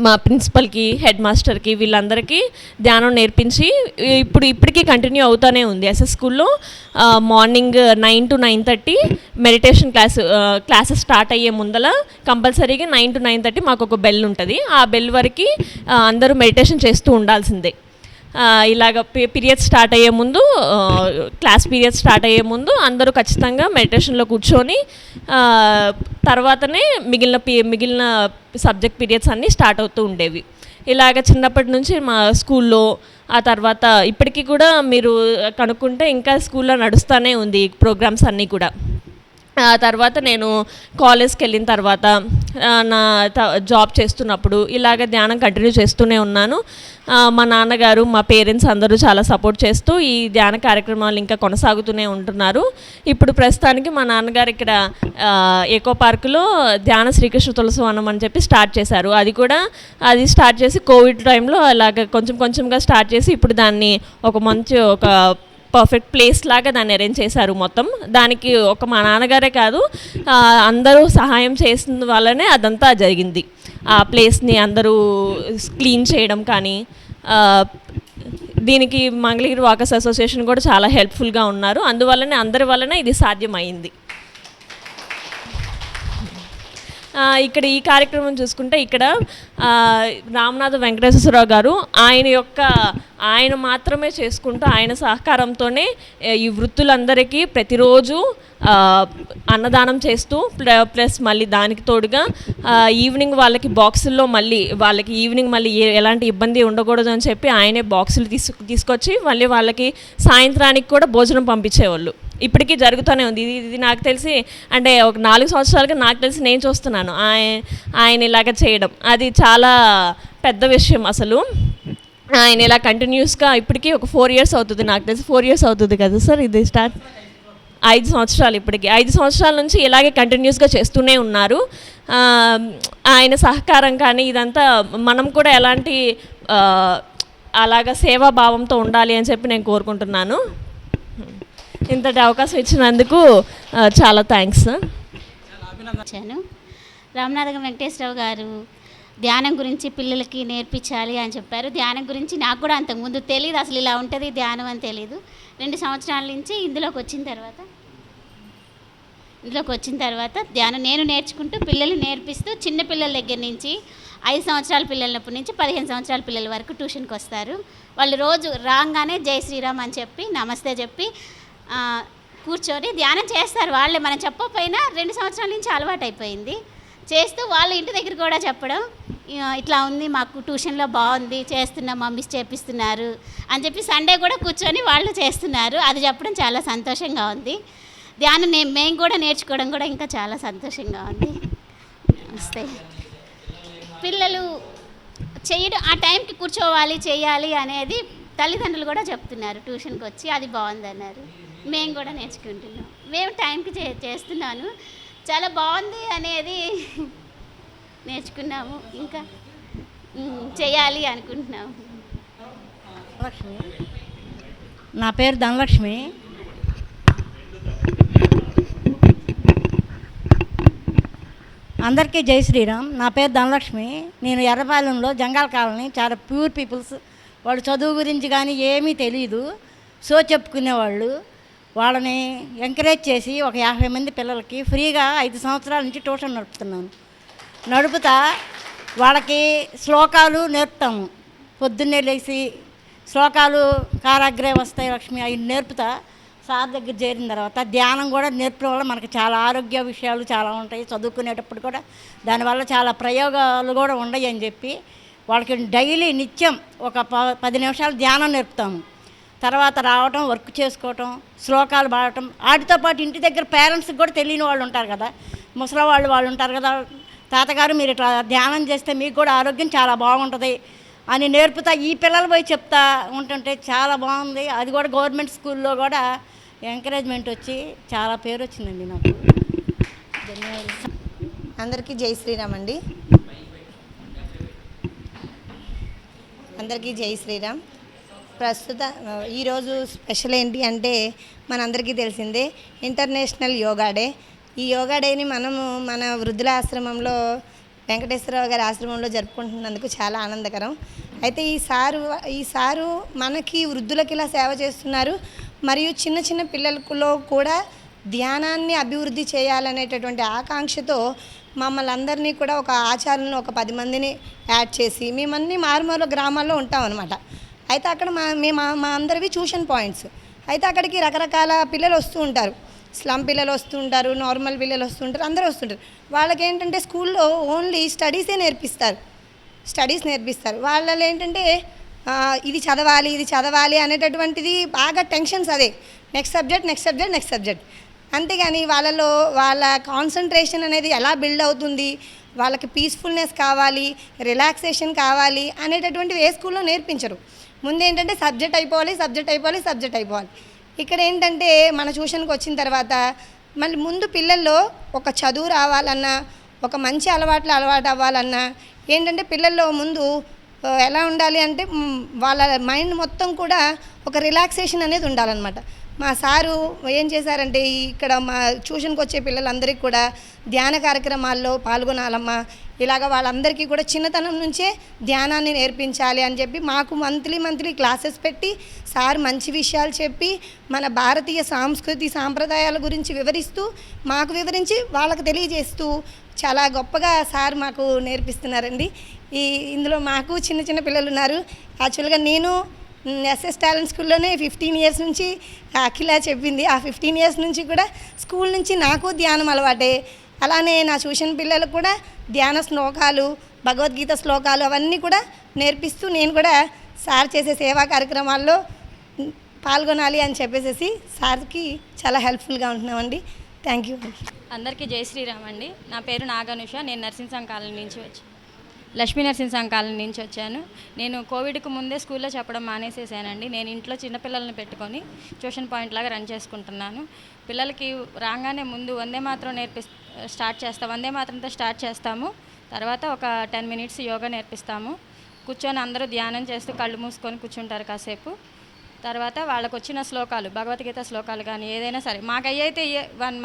మా ప్రిన్సిపల్కి, హెడ్ మాస్టర్కి వీళ్ళందరికీ ధ్యానం నేర్పించి ఇప్పటికీ కంటిన్యూ అవుతూనే ఉంది. ఎస్ఎస్ స్కూల్లో morning 9 to 9:30 meditation classes start అయ్యే ముందల కంపల్సరీగా 9 to 9:30 మాకు ఒక బెల్ ఉంటుంది. ఆ బెల్ వరకు అందరూ మెడిటేషన్ చేస్తూ ఉండాల్సిందే. ఇలాగ పీరియడ్స్ స్టార్ట్ అయ్యే ముందు, క్లాస్ పీరియడ్స్ స్టార్ట్ అయ్యే ముందు అందరూ ఖచ్చితంగా మెడిటేషన్లో కూర్చొని తర్వాతనే మిగిలిన సబ్జెక్ట్ పీరియడ్స్ అన్నీ స్టార్ట్ అవుతూ ఉండేవి. ఇలాగ చిన్నప్పటి నుంచి మా స్కూల్లో, ఆ తర్వాత ఇప్పటికీ కూడా మీరు కనుక్కుంటే ఇంకా స్కూల్లో నడుస్తూనే ఉంది ఈ ప్రోగ్రామ్స్ అన్నీ కూడా. ఆ తర్వాత నేను కాలేజ్కి వెళ్ళిన తర్వాత నా జాబ్ చేస్తున్నప్పుడు ఇలాగ ధ్యానం కంటిన్యూ చేస్తూనే ఉన్నాను. మా నాన్నగారు, మా పేరెంట్స్ అందరూ చాలా సపోర్ట్ చేస్తూ ఈ ధ్యాన కార్యక్రమాలు ఇంకా కొనసాగుతూనే ఉంటున్నారు. ఇప్పుడు ప్రస్తుతానికి మా నాన్నగారు ఇక్కడ ఎకో పార్కులో ధ్యాన శ్రీకృష్ణ తులసి వనం అని చెప్పి స్టార్ట్ చేశారు. అది స్టార్ట్ చేసి కోవిడ్ టైంలో అలాగ కొంచెంగా స్టార్ట్ చేసి ఇప్పుడు దాన్ని ఒక పర్ఫెక్ట్ ప్లేస్ లాగా దాన్ని అరేంజ్ చేశారు మొత్తం. దానికి మా నాన్నగారే కాదు, అందరూ సహాయం చేసిన వల్లనే అదంతా జరిగింది. ఆ ప్లేస్ని అందరూ క్లీన్ చేయడం కానీ, దీనికి మంగళగిరి వాకర్స్ అసోసియేషన్ కూడా చాలా హెల్ప్ఫుల్గా ఉన్నారు. అందువల్లనే అందరి వల్లనే ఇది సాధ్యమైంది. ఇక్కడ ఈ కార్యక్రమం చూసుకుంటే ఇక్కడ రామనాథం వెంకటేశ్వరరావు గారు ఆయన మాత్రమే చేసుకుంటూ ఆయన సహకారంతోనే ఈ వృత్తులందరికీ ప్రతిరోజు అన్నదానం చేస్తూ ప్లస్ మళ్ళీ దానికి తోడుగా ఈవినింగ్ వాళ్ళకి బాక్సుల్లో వాళ్ళకి ఈవినింగ్ మళ్ళీ ఎలాంటి ఇబ్బంది ఉండకూడదు అని చెప్పి ఆయనే బాక్సులు తీసుకొచ్చి మళ్ళీ వాళ్ళకి సాయంత్రానికి కూడా భోజనం పంపించేవాళ్ళు. ఇప్పటికీ జరుగుతూనే ఉంది. ఇది నాకు తెలిసి అంటే ఒక 4 సంవత్సరాలుగా నాకు తెలిసి నేను చూస్తున్నాను ఆయన ఇలాగ చేయడం. అది చాలా పెద్ద విషయం అసలు. ఆయన ఇలా కంటిన్యూస్గా ఇప్పటికీ ఒక 4 years అవుతుంది, నాకు తెలిసి 4 years అవుతుంది కదా సార్ ఇది స్టార్ట్. 5 సంవత్సరాలు, ఇప్పటికి 5 సంవత్సరాల నుంచి ఇలాగే కంటిన్యూస్గా చేస్తూనే ఉన్నారు. ఆయన సహకారం కానీ ఇదంతా మనం కూడా ఎలాంటి అలాగా సేవాభావంతో ఉండాలి అని చెప్పి నేను కోరుకుంటున్నాను. ఇంతటి అవకాశం ఇచ్చినందుకు చాలా థ్యాంక్స్. వచ్చాను. రామనాథం వెంకటేశ్వరరావు గారు ధ్యానం గురించి పిల్లలకి నేర్పించాలి అని చెప్పారు. ధ్యానం గురించి నాకు కూడా అంతకుముందు తెలియదు, అసలు ఇలా ఉంటుంది ధ్యానం అని తెలియదు. 2 సంవత్సరాల నుంచి ఇందులోకి వచ్చిన తర్వాత ధ్యానం నేను నేర్చుకుంటూ పిల్లలు నేర్పిస్తూ చిన్న పిల్లల దగ్గర నుంచి 5 సంవత్సరాల పిల్లలప్పటి నుంచి 15 సంవత్సరాల పిల్లల వరకు ట్యూషన్కి వస్తారు. వాళ్ళు రోజు రాగానే జై శ్రీరామ్ అని చెప్పి నమస్తే చెప్పి కూర్చొని ధ్యానం చేస్తారు. వాళ్ళే మనం చెప్పకపోయినా 2 సంవత్సరాల నుంచి అలవాటు అయిపోయింది. చేస్తూ వాళ్ళ ఇంటి దగ్గర కూడా చెప్పడం, ఇట్లా ఉంది మాకు ట్యూషన్లో బాగుంది చేస్తున్నాం, మమ్మీస్ చేపిస్తున్నారు అని చెప్పి సండే కూడా కూర్చొని వాళ్ళు చేస్తున్నారు. అది చెప్పడం చాలా సంతోషంగా ఉంది. ధ్యానం మేము కూడా నేర్చుకోవడం కూడా ఇంకా చాలా సంతోషంగా ఉంది. నమస్తే. పిల్లలు చేయడం ఆ టైంకి కూర్చోవాలి చేయాలి అనేది తల్లిదండ్రులు కూడా చెప్తున్నారు. ట్యూషన్కి వచ్చి అది బాగుందన్నారు. మేము కూడా నేర్చుకుంటున్నాం. మేము టైంకి చేస్తున్నాను, చాలా బాగుంది అనేది నేర్చుకున్నాము. ఇంకా చేయాలి అనుకుంటున్నాము. లక్ష్మి, నా పేరు ధనలక్ష్మి. అందరికీ జై శ్రీరామ్. నా పేరు ధనలక్ష్మి. నేను ఎర్రపాలెంలో జంగాల కాలనీ, చాలా ప్యూర్ పీపుల్స్. వాళ్ళు చదువు గురించి కానీ ఏమీ తెలియదు, సో చెప్పుకునేవాళ్ళు. వాళ్ళని ఎంకరేజ్ చేసి ఒక 50 మంది పిల్లలకి ఫ్రీగా 5 సంవత్సరాల నుంచి ట్యూషన్ నడుపుతా వాళ్ళకి శ్లోకాలు నేర్పుతాము. పొద్దున్నే లేచి శ్లోకాలు కారాగ్రే వస్తాయి లక్ష్మి అవి నేర్పుతా. సార్ దగ్గర చేరిన తర్వాత ధ్యానం కూడా నేర్పడం వల్ల మనకి చాలా ఆరోగ్య విషయాలు చాలా ఉంటాయి. చదువుకునేటప్పుడు కూడా దానివల్ల చాలా ప్రయోగాలు కూడా ఉన్నాయి అని చెప్పి వాళ్ళకి డైలీ నిత్యం ఒక 10 నిమిషాలు ధ్యానం నేర్పుతాము. తర్వాత రావటం, వర్క్ చేసుకోవటం, శ్లోకాలు పాడటం. వాటితో పాటు ఇంటి దగ్గర పేరెంట్స్కి కూడా తెలియని వాళ్ళు ఉంటారు కదా, ముసలి వాళ్ళు ఉంటారు కదా, తాతగారు మీరు ఇట్లా ధ్యానం చేస్తే మీకు కూడా ఆరోగ్యం చాలా బాగుంటుంది అని నేర్పుతా. ఈ పిల్లలు పోయి చెప్తా ఉంటుంటే చాలా బాగుంది. అది కూడా గవర్నమెంట్ స్కూల్లో కూడా ఎంకరేజ్మెంట్ వచ్చి చాలా పేరు వచ్చిందండి నాకు. ధన్యవాదాలు. అందరికీ జై శ్రీరామ్ అండి. అందరికీ జై శ్రీరామ్. ప్రస్తుత ఈరోజు స్పెషల్ ఏంటి అంటే మనందరికీ తెలిసిందే ఇంటర్నేషనల్ యోగా డే. ఈ యోగా డేని మనము మన వృద్ధుల ఆశ్రమంలో వెంకటేశ్వరరావు గారి ఆశ్రమంలో జరుపుకుంటున్నందుకు చాలా ఆనందకరం. అయితే ఈ సారు మనకి వృద్ధులకి ఇలా సేవ చేస్తున్నారు. మరియు చిన్న చిన్న పిల్లలలో కూడా ధ్యానాన్ని అభివృద్ధి చేయాలనేటటువంటి ఆకాంక్షతో మమ్మల్ని అందరినీ కూడా ఒక ఆచారంలో ఒక 10 మందిని యాడ్ చేసి మేమన్నీ మారుమూల గ్రామాల్లో ఉంటాం అనమాట. అయితే అక్కడ మా అందరివి ట్యూషన్ పాయింట్స్. అయితే అక్కడికి రకరకాల పిల్లలు వస్తూ ఉంటారు. స్లమ్ పిల్లలు వస్తుంటారు, నార్మల్ పిల్లలు వస్తుంటారు, అందరూ వస్తుంటారు. వాళ్ళకి ఏంటంటే స్కూల్లో ఓన్లీ స్టడీస్ నేర్పిస్తారు. వాళ్ళలో ఏంటంటే ఇది చదవాలి అనేటటువంటిది బాగా టెన్షన్స్. అదే నెక్స్ట్ సబ్జెక్ట్. అంతేగాని వాళ్ళ కాన్సన్ట్రేషన్ అనేది ఎలా బిల్డ్ అవుతుంది, వాళ్ళకి పీస్ఫుల్నెస్ కావాలి, రిలాక్సేషన్ కావాలి అనేటటువంటివి ఏ స్కూల్లో నేర్పించరు. ముందేంటంటే సబ్జెక్ట్ అయిపోవాలి. ఇక్కడ ఏంటంటే మన ట్యూషన్కి వచ్చిన తర్వాత మళ్ళీ ముందు పిల్లల్లో ఒక చదువు రావాలన్నా, ఒక మంచి అలవాటు అవ్వాలన్నా ఏంటంటే పిల్లల్లో ముందు ఎలా ఉండాలి అంటే వాళ్ళ మైండ్ మొత్తం కూడా ఒక రిలాక్సేషన్ అనేది ఉండాలన్నమాట. మా సారు ఏం చేశారంటే ఇక్కడ మా ట్యూషన్కి వచ్చే పిల్లలందరికీ కూడా ధ్యాన కార్యక్రమాల్లో పాల్గొనాలమ్మా, ఇలాగ వాళ్ళందరికీ కూడా చిన్నతనం నుంచే ధ్యానాన్ని నేర్పించాలి అని చెప్పి మాకు మంత్లీ క్లాసెస్ పెట్టి సార్ మంచి విషయాలు చెప్పి మన భారతీయ సంస్కృతి సాంప్రదాయాల గురించి వివరించి వాళ్ళకి తెలియజేస్తూ చాలా గొప్పగా సార్ మాకు నేర్పిస్తున్నారండి. ఇందులో మాకు చిన్న పిల్లలు ఉన్నారు. యాక్చువల్గా నేను ఎస్ఎస్ టాలెంట్ స్కూల్లోనే 15 years నుంచి అఖిల చెప్పింది. ఆ 15 years నుంచి కూడా స్కూల్ నుంచి నాకు ధ్యానం అలవాటే. అలానే నా ట్యూషన్ పిల్లలకు కూడా ధ్యాన శ్లోకాలు, భగవద్గీత శ్లోకాలు అవన్నీ కూడా నేర్పిస్తూ నేను కూడా సార్ చేసే సేవా కార్యక్రమాల్లో పాల్గొనాలి అని చెప్పేసి సార్కి చాలా హెల్ప్ఫుల్గా ఉంటున్నామండి. Thank you. అందరికీ జై శ్రీరామ్ అండి. నా పేరు నాగనుష. నేను నరసింహం కాలనీ నుంచి లక్ష్మీ నరసింహం కాలనీ నుంచి వచ్చాను. నేను కోవిడ్కి ముందే స్కూల్లో చెప్పడం మానేసేసానండి. నేను ఇంట్లో చిన్నపిల్లల్ని పెట్టుకొని ట్యూషన్ పాయింట్ లాగా రన్ చేసుకుంటున్నాను. పిల్లలకి రాగానే ముందు వందే మాత్రం వందే మాత్రంతో స్టార్ట్ చేస్తాము. తర్వాత ఒక 10 మినిట్స్ యోగా నేర్పిస్తాము. కూర్చొని అందరూ ధ్యానం చేస్తూ కళ్ళు మూసుకొని కూర్చుంటారు కాసేపు. తర్వాత వాళ్ళకు వచ్చిన శ్లోకాలు, భగవద్గీత శ్లోకాలు కానీ ఏదైనా సరే మాకు అయ్యైతే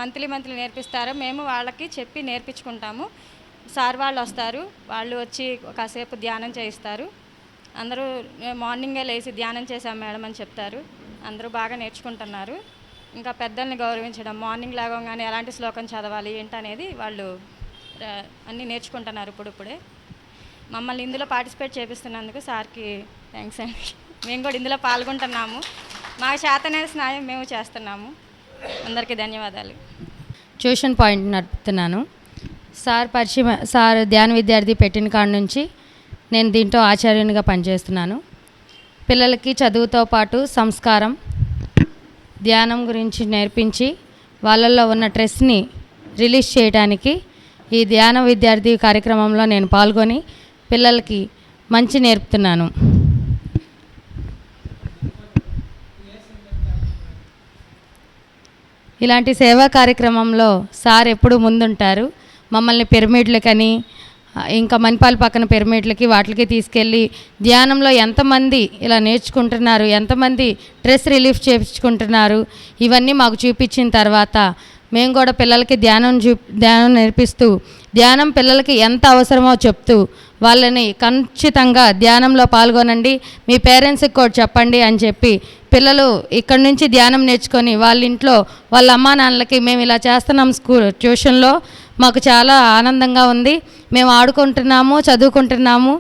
మంత్లీ నేర్పిస్తారో మేము వాళ్ళకి చెప్పి నేర్పించుకుంటాము. సార్ వాళ్ళు వస్తారు, వాళ్ళు వచ్చి కాసేపు ధ్యానం చేయిస్తారు. అందరూ మార్నింగే లేచి ధ్యానం చేసాం మేడం అని చెప్తారు. అందరూ బాగా నేర్చుకుంటున్నారు. ఇంకా పెద్దల్ని గౌరవించడం, మార్నింగ్ లేవగానే ఎలాంటి శ్లోకం చదవాలి ఏంటనేది వాళ్ళు అన్నీ నేర్చుకుంటున్నారు ఇప్పుడే. మమ్మల్ని ఇందులో పార్టిసిపేట్ చేపిస్తున్నందుకు సార్కి థ్యాంక్స్ అండి. మేము కూడా ఇందులో పాల్గొంటున్నాము. మాకు చేతనైన స్నాయం మేము చేస్తున్నాము. అందరికీ ధన్యవాదాలు. ట్యూషన్ పాయింట్ నడుపుతున్నాను. సార్ ధ్యాన విద్యార్థి పెట్టిన కాడ నుంచి నేను దీంట్లో ఆచార్యునిగా పనిచేస్తున్నాను. పిల్లలకి చదువుతో పాటు సంస్కారం, ధ్యానం గురించి నేర్పించి వాళ్ళల్లో ఉన్న స్ట్రెస్ని రిలీజ్ చేయడానికి ఈ ధ్యాన విద్యార్థి కార్యక్రమంలో నేను పాల్గొని పిల్లలకి మంచి నేర్పుతున్నాను. ఇలాంటి సేవా కార్యక్రమంలో సార్ ఎప్పుడు ముందుంటారు. మమ్మల్ని పిరమిడ్లకని, ఇంకా మణిపాల్ పక్కన పిరమిడ్లకి వాటికి తీసుకెళ్ళి ధ్యానంలో ఎంతమంది ఇలా నేర్చుకుంటున్నారు, ఎంతమంది స్ట్రెస్ రిలీఫ్ చేయించుకుంటున్నారు, ఇవన్నీ మాకు చూపించిన తర్వాత మేము కూడా పిల్లలకి ధ్యానం నేర్పిస్తూ ధ్యానం పిల్లలకి ఎంత అవసరమో చెప్తూ వాళ్ళని ఖచ్చితంగా ధ్యానంలో పాల్గొనండి, మీ పేరెంట్స్కి కూడా చెప్పండి అని చెప్పి పిల్లలు ఇక్కడి నుంచి ధ్యానం నేర్చుకొని వాళ్ళ ఇంట్లో వాళ్ళ అమ్మా నాన్నలకి మేము ఇలా చేస్తున్నాం ట్యూషన్లో, మాకు చాలా ఆనందంగా ఉంది, మేము ఆడుకుంటున్నాము, చదువుకుంటున్నాము,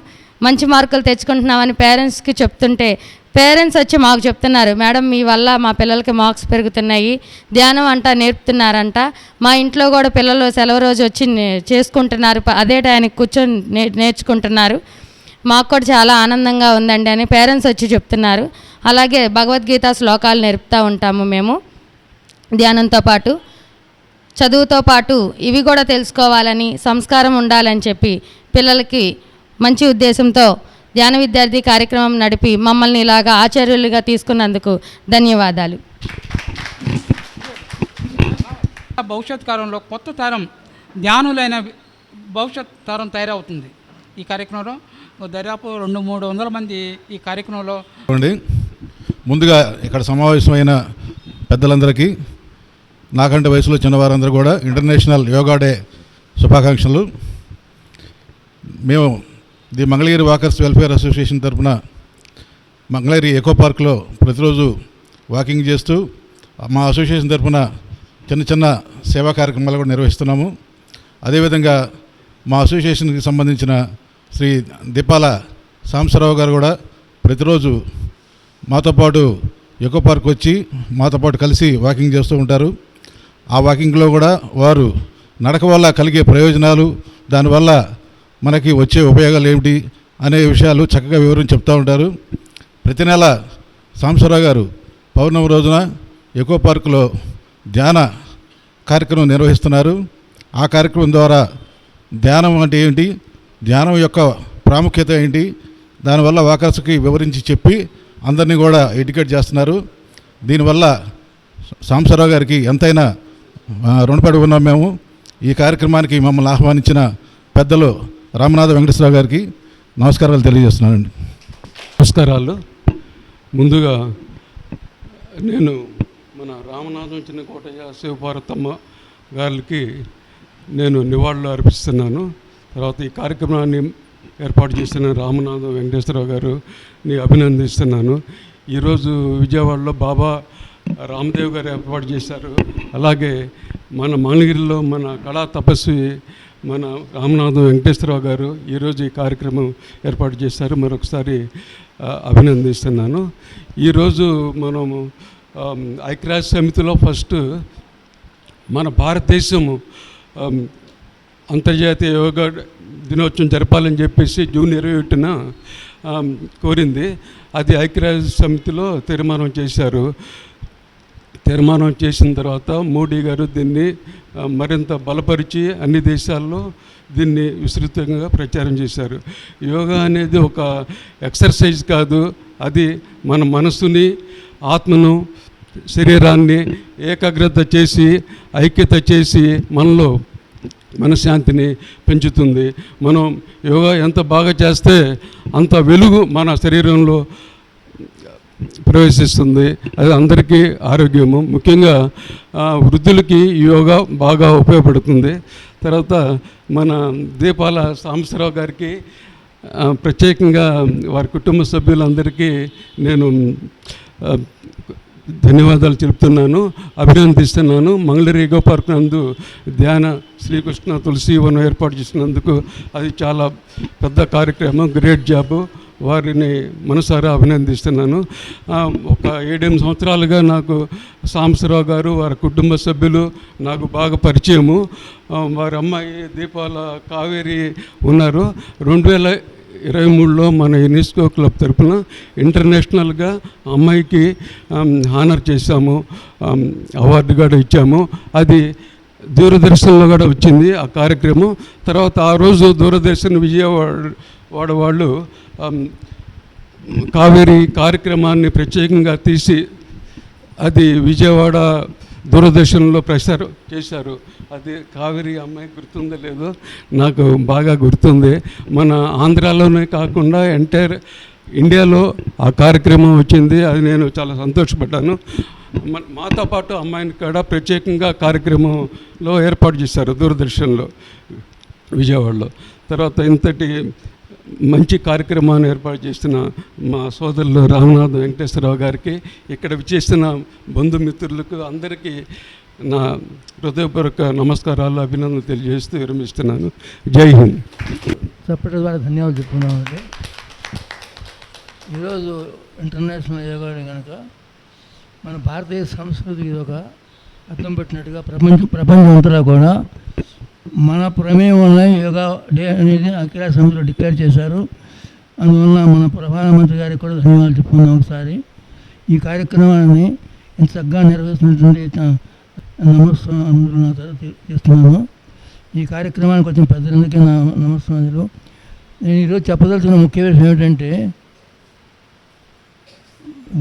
మంచి మార్కులు తెచ్చుకుంటున్నామని పేరెంట్స్కి చెప్తుంటే పేరెంట్స్ వచ్చి మాకు చెప్తున్నారు, మేడం మీ వల్ల మా పిల్లలకి మార్క్స్ పెరుగుతున్నాయి, ధ్యానం నేర్పుతున్నారంట, మా ఇంట్లో కూడా పిల్లలు సెలవు రోజు వచ్చి చేసుకుంటున్నారు, అదే టైంకి కూర్చొని నేర్చుకుంటున్నారు, మాకు కూడా చాలా ఆనందంగా ఉందండి అని పేరెంట్స్ వచ్చి చెప్తున్నారు. అలాగే భగవద్గీత శ్లోకాలు నేర్పుతూ ఉంటాము మేము. ధ్యానంతో పాటు చదువుతో పాటు ఇవి కూడా తెలుసుకోవాలని, సంస్కారం ఉండాలని చెప్పి పిల్లలకి మంచి ఉద్దేశంతో ధ్యాన విద్యార్థి కార్యక్రమం నడిపి మమ్మల్ని ఇలాగా ఆచార్యులుగా తీసుకున్నందుకు ధన్యవాదాలు. భవిష్యత్ కాలంలో కొత్త తరం ధ్యానులైన భవిష్యత్ తరం తయారవుతుంది. ఈ కార్యక్రమంలో దాదాపు 200-300 మంది ఈ కార్యక్రమంలో ముందుగా ఇక్కడ సమావేశమైన పెద్దలందరికీ, నాకంటే వయసులో చిన్నవారందరూ కూడా ఇంటర్నేషనల్ యోగా డే శుభాకాంక్షలు. మేము the Mangalagiri walkers welfare association తరఫున మంగళగిరి ఎకో పార్క్లో ప్రతిరోజు వాకింగ్ చేస్తూ మా అసోసియేషన్ తరఫున చిన్న సేవా కార్యక్రమాలు కూడా నిర్వహిస్తున్నాము. అదేవిధంగా మా అసోసియేషన్కి సంబంధించిన శ్రీ దీపాల సాంబశివరావు గారు కూడా ప్రతిరోజు మాతో పాటు ఎకో పార్క్ వచ్చి మాతో పాటు కలిసి వాకింగ్ చేస్తూ ఉంటారు. ఆ వాకింగ్లో కూడా వారు నడక వల్ల కలిగే ప్రయోజనాలు, దానివల్ల మనకి వచ్చే ఉపయోగాలు ఏమిటి అనే విషయాలు చక్కగా వివరించి చెప్తూ ఉంటారు. ప్రతి నెల సాంబశివరావు గారు పౌర్ణమి రోజున ఎకో పార్కులో ధ్యాన కార్యక్రమం నిర్వహిస్తున్నారు. ఆ కార్యక్రమం ద్వారా ధ్యానం అంటే ఏంటి, ధ్యానం యొక్క ప్రాముఖ్యత ఏంటి, దానివల్ల వాకర్స్కి వివరించి చెప్పి అందరినీ కూడా ఎడ్యుకేట్ చేస్తున్నారు. దీనివల్ల సాంబశివరావు గారికి ఎంతైనా రుణపడి ఉన్నాం మేము. ఈ కార్యక్రమానికి మమ్మల్ని ఆహ్వానించిన పెద్దలు రామనాథ వెంకటేశ్వరరావు గారికి నమస్కారాలు తెలియజేస్తున్నానండి. నమస్కారాలు. ముందుగా నేను మన రామనాథం చిన్నకోటయ్య శివపార్వతమ్మ గారికి నేను నివాళులు అర్పిస్తున్నాను. తర్వాత ఈ కార్యక్రమాన్ని ఏర్పాటు చేసిన రామనాథం వెంకటేశ్వరరావు గారిని అభినందిస్తున్నాను. ఈరోజు విజయవాడలో బాబా రామదేవ్ గారు ఏర్పాటు చేశారు. అలాగే మన మంగళగిరిలో మన కళా తపస్వి మన రామనాథం వెంకటేశ్వరరావు గారు ఈరోజు ఈ కార్యక్రమం ఏర్పాటు చేశారు. మరొకసారి అభినందిస్తున్నాను. ఈరోజు మనము ఐక్యరాజ్య సమితిలో ఫస్ట్ మన భారతదేశము అంతర్జాతీయ యోగా దినోత్సవం జరపాలని చెప్పేసి జూన్ 21న కోరింది. అది ఐక్యరాజ్య సమితిలో తీర్మానం చేశారు. తీర్మానం చేసిన తర్వాత మోడీ గారు దీన్ని మరింత బలపరిచి అన్ని దేశాల్లో దీన్ని విస్తృతంగా ప్రచారం చేశారు. యోగా అనేది ఒక ఎక్సర్సైజ్ కాదు, అది మన మనసుని, ఆత్మను, శరీరాన్ని ఏకాగ్రత చేసి, ఐక్యత చేసి మనలో మనశ్శాంతిని పెంచుతుంది. మనం యోగా ఎంత బాగా చేస్తే అంత వెలుగు మన శరీరంలో ప్రవేశిస్తుంది. అది అందరికీ ఆరోగ్యము, ముఖ్యంగా వృద్ధులకి యోగా బాగా ఉపయోగపడుతుంది. తర్వాత మన దీపాల సాంబశివరావు గారికి ప్రత్యేకంగా వారి కుటుంబ సభ్యులందరికీ నేను ధన్యవాదాలు చెప్తున్నాను, అభినందిస్తున్నాను. మంగళగిరి ఈగో పార్క్ నందు ధ్యాన శ్రీకృష్ణ తులసి వనం ఏర్పాటు చేసినందుకు అది చాలా పెద్ద కార్యక్రమం, గ్రేట్ జాబ్. వారిని మనసారా అభినందిస్తున్నాను. ఒక 7-8 సంవత్సరాలుగా నాకు సాంబశివరావు గారు, వారి కుటుంబ సభ్యులు నాకు బాగా పరిచయము. వారి అమ్మాయి దీపాల కావేరి ఉన్నారు. 2023లో మన యునెస్కో క్లబ్ తరఫున ఇంటర్నేషనల్గా అమ్మాయికి హానర్ చేశాము, అవార్డు కూడా ఇచ్చాము. అది దూరదర్శన్లో కూడా వచ్చింది ఆ కార్యక్రమం. తర్వాత ఆ రోజు దూరదర్శన్ విజయవాడ వాళ్ళు కావేరి కార్యక్రమాన్ని ప్రత్యేకంగా తీసి అది విజయవాడ దూరదర్శన్లో ప్రసారం చేశారు. అది కావేరి అమ్మాయి గుర్తుందో లేదో నాకు బాగా గుర్తుంది. మన ఆంధ్రాలోనే కాకుండా ఎంటైర్ ఇండియాలో ఆ కార్యక్రమం వచ్చింది. అది నేను చాలా సంతోషపడ్డాను. మాతో పాటు అమ్మాయిని కూడా ప్రత్యేకంగా కార్యక్రమంలో ఏర్పాటు చేశారు దూరదర్శన్లో విజయవాడలో. తర్వాత ఇంతటి మంచి కార్యక్రమాన్ని ఏర్పాటు చేసిన మా సోదరులు రామనాథ్ వెంకటేశ్వరరావు గారికి, ఇక్కడ విచ్చేసిన బంధుమిత్రులకు అందరికీ నా హృదయపూర్వక నమస్కారాలు, అభినందనలు తెలియజేస్తూ విరమిస్తున్నాను. జై హింద్. చప్పటి ద్వారా ధన్యవాదాలు చెప్పుకున్నామండి. ఈరోజు ఇంటర్నేషనల్ యోగా డే కనుక మన భారతీయ సంస్కృతికి ఇది ఒక అర్థం పెట్టినట్టుగా ప్రపంచం అంతటా కూడా మన ప్రమేయం వల్ల యోగా డే అనేది ఐక్యరాజ్య సమితిలో డిక్లేర్ చేశారు. అందువల్ల మన ప్రధానమంత్రి గారికి కూడా ధన్యవాదాలు చెప్పుకుందాం ఒకసారి. ఈ కార్యక్రమాన్ని ఇంత చక్కగా నిర్వహిస్తున్నటువంటి నమస్కారం చేస్తున్నాను. ఈ కార్యక్రమానికి వచ్చిన పెద్దలందరికీ నా నమస్కారాలు. నేను ఈరోజు చెప్పదలుచున్న ముఖ్య విషయం ఏమిటంటే,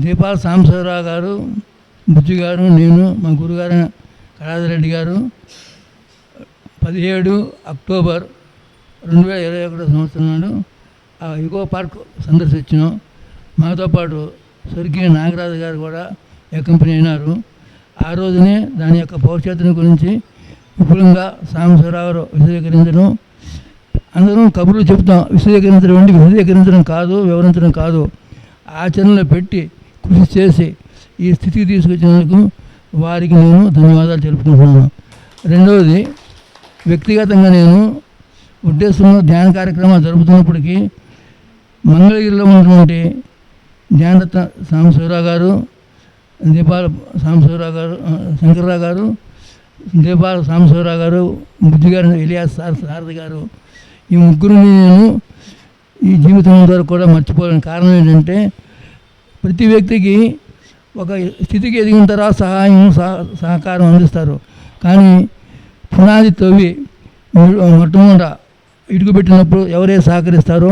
దీపాల సాంబశివరావు గారు, బుజ్జి గారు, నేను, మా గురుగారు కళాధరెడ్డి గారు 17 అక్టోబర్ 2021 సంవత్సరం నాడు ఆ ఈగో పార్క్ సందర్శించినాం. మాతో పాటు స్వర్గీయ నాగరాజు గారు కూడా కంపెనీ అయినారు. ఆ రోజునే దాని యొక్క భవిష్యత్తుని గురించి విపులంగా సాంబశివరావు విశదీకరించడం, అందరం కబుర్లు చెప్తాం. విశదీకరించడం కాదు, వివరించడం కాదు, ఆచరణలో పెట్టి కృషి చేసి ఈ స్థితికి తీసుకొచ్చినందుకు వారికి నేను ధన్యవాదాలు తెలుపుకుంటున్నాను. రెండవది, వ్యక్తిగతంగా నేను ఉద్దేశంలో ధ్యాన కార్యక్రమాలు జరుపుతున్నప్పటికీ మంగళగిరిలో ఉన్నటువంటి ధ్యానరత్న సాంబశివరావు గారు, దీపాల సాంబశివరావు గారు, శంకర్రావు గారు, దీపాల సాంబశివరావు గారు, బుద్ధి గారు, ఇలియాస్ సారథి గారు, ఈ ముగ్గురిని నేను ఈ జీవితం వరకు కూడా మర్చిపోలేని కారణం ఏంటంటే, ప్రతి వ్యక్తికి ఒక స్థితికి ఎదిగిన తర్వాత సహకారం అందిస్తారు. కానీ పునాది తవ్వి మొట్టమొదట ఇటుకు పెట్టినప్పుడు ఎవరైతే సహకరిస్తారో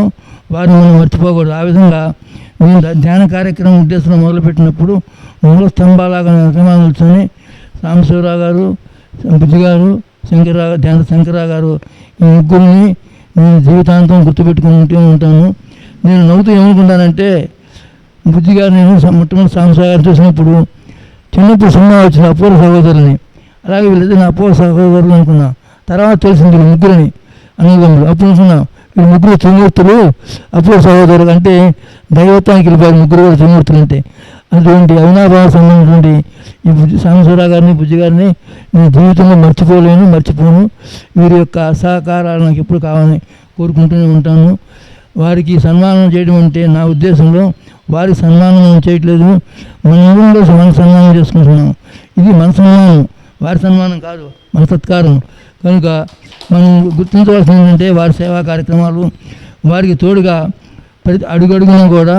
వారిని మనం మర్చిపోకూడదు. ఆ విధంగా నేను ధ్యాన కార్యక్రమం ఉద్దేశంలో మొదలుపెట్టినప్పుడు మూల స్తంభాలాగా నిల్చొని సాంబశివరావు గారు, బుజ్జి గారు, శంకర్రావు గారు, ఈ ముగ్గురిని నేను జీవితాంతం గుర్తుపెట్టుకుని ఉంటాను. నేను నవ్వుతూ ఏమనుకుంటానంటే, బుజ్జి గారు నేను మొట్టమొదటి సాంబశివరావు గారు చూసినప్పుడు చిన్నప్పుడు సినిమా వచ్చిన అపూర్వ సహోదరుని, అలాగే వీళ్ళిద్దరు నా అపూర్వ సహోదరులు అనుకున్నా. తర్వాత తెలిసింది వీళ్ళు ముగ్గురని అనుగములు. అప్పుడు అనుకున్నాం వీళ్ళు ముగ్గురు త్రిమూర్తులు, అపూర్వ సహోదరులు అంటే దైవత్వానికి వెళ్ళిపోయారు ముగ్గురు కూడా త్రిమూర్తులు అంటే. అటువంటి అవినాభావ సంబంధించినటువంటి ఈ సాంబశివరావు గారిని, బుజ్జి గారిని నేను జీవితంలో మర్చిపోను. వీరి యొక్క సహకారాలు నాకు ఎప్పుడు కావాలని కోరుకుంటూనే ఉంటాను. వారికి సన్మానం చేయడం అంటే నా ఉద్దేశంలో వారి సన్మానం చేయట్లేదు, మన ఊళ్ళో మన సన్మానం చేసుకుంటున్నాం. ఇది మన సన్మానం, వారి సన్మానం కాదు, మన సత్కారం. కనుక మనం గుర్తించవలసింది ఏంటంటే వారి సేవా కార్యక్రమాలు, వారికి తోడుగా ప్రతి అడుగడుగునా కూడా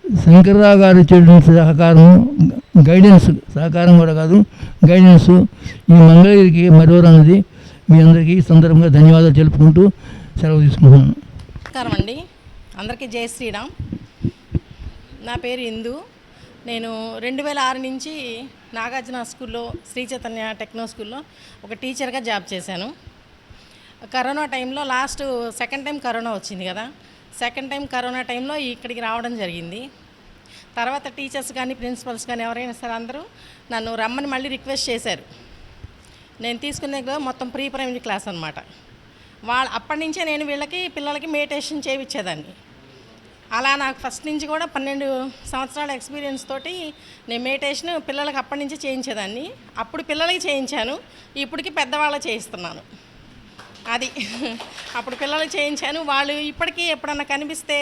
శంకర్రావు గారు ఇచ్చేటువంటి సహకారం, గైడెన్స్, సహకారం కూడా కాదు, గైడెన్స్ ఈ మంగళగిరికి మరోరన్నది. మీ అందరికీ ఈ సందర్భంగా ధన్యవాదాలు తెలుపుకుంటూ సెలవు తీసుకుంటున్నాను. నమస్కారం అండి, అందరికీ జై శ్రీరామ్. నా పేరు ఇందు. నేను 2006 నుంచి నాగార్జున స్కూల్లో, శ్రీ చైతన్య టెక్నో స్కూల్లో ఒక టీచర్గా జాబ్ చేశాను. కరోనా టైంలో సెకండ్ టైం కరోనా వచ్చింది కదా, సెకండ్ టైం కరోనా టైంలో ఇక్కడికి రావడం జరిగింది. తర్వాత టీచర్స్ కానీ ప్రిన్సిపల్స్ కానీ ఎవరైనా సరే అందరూ నన్ను రమ్మని మళ్ళీ రిక్వెస్ట్ చేశారు. నేను తీసుకునే మొత్తం ప్రీ ప్రైమరీ క్లాస్ అనమాట. అప్పటి నుంచే నేను పిల్లలకి మెడిటేషన్ చేయించేదాన్ని. అలా నాకు ఫస్ట్ నుంచి కూడా 12 సంవత్సరాల ఎక్స్పీరియన్స్ తోటి నేను మెడిటేషన్ పిల్లలకి అప్పటి నుంచి చేయించేదాన్ని. అప్పుడు పిల్లలకి చేయించాను, ఇప్పటికి పెద్దవాళ్ళకి చేయిస్తున్నాను. అది అప్పుడు పిల్లలకి చేయించాను. వాళ్ళు ఇప్పటికీ ఎప్పుడన్నా కనిపిస్తే,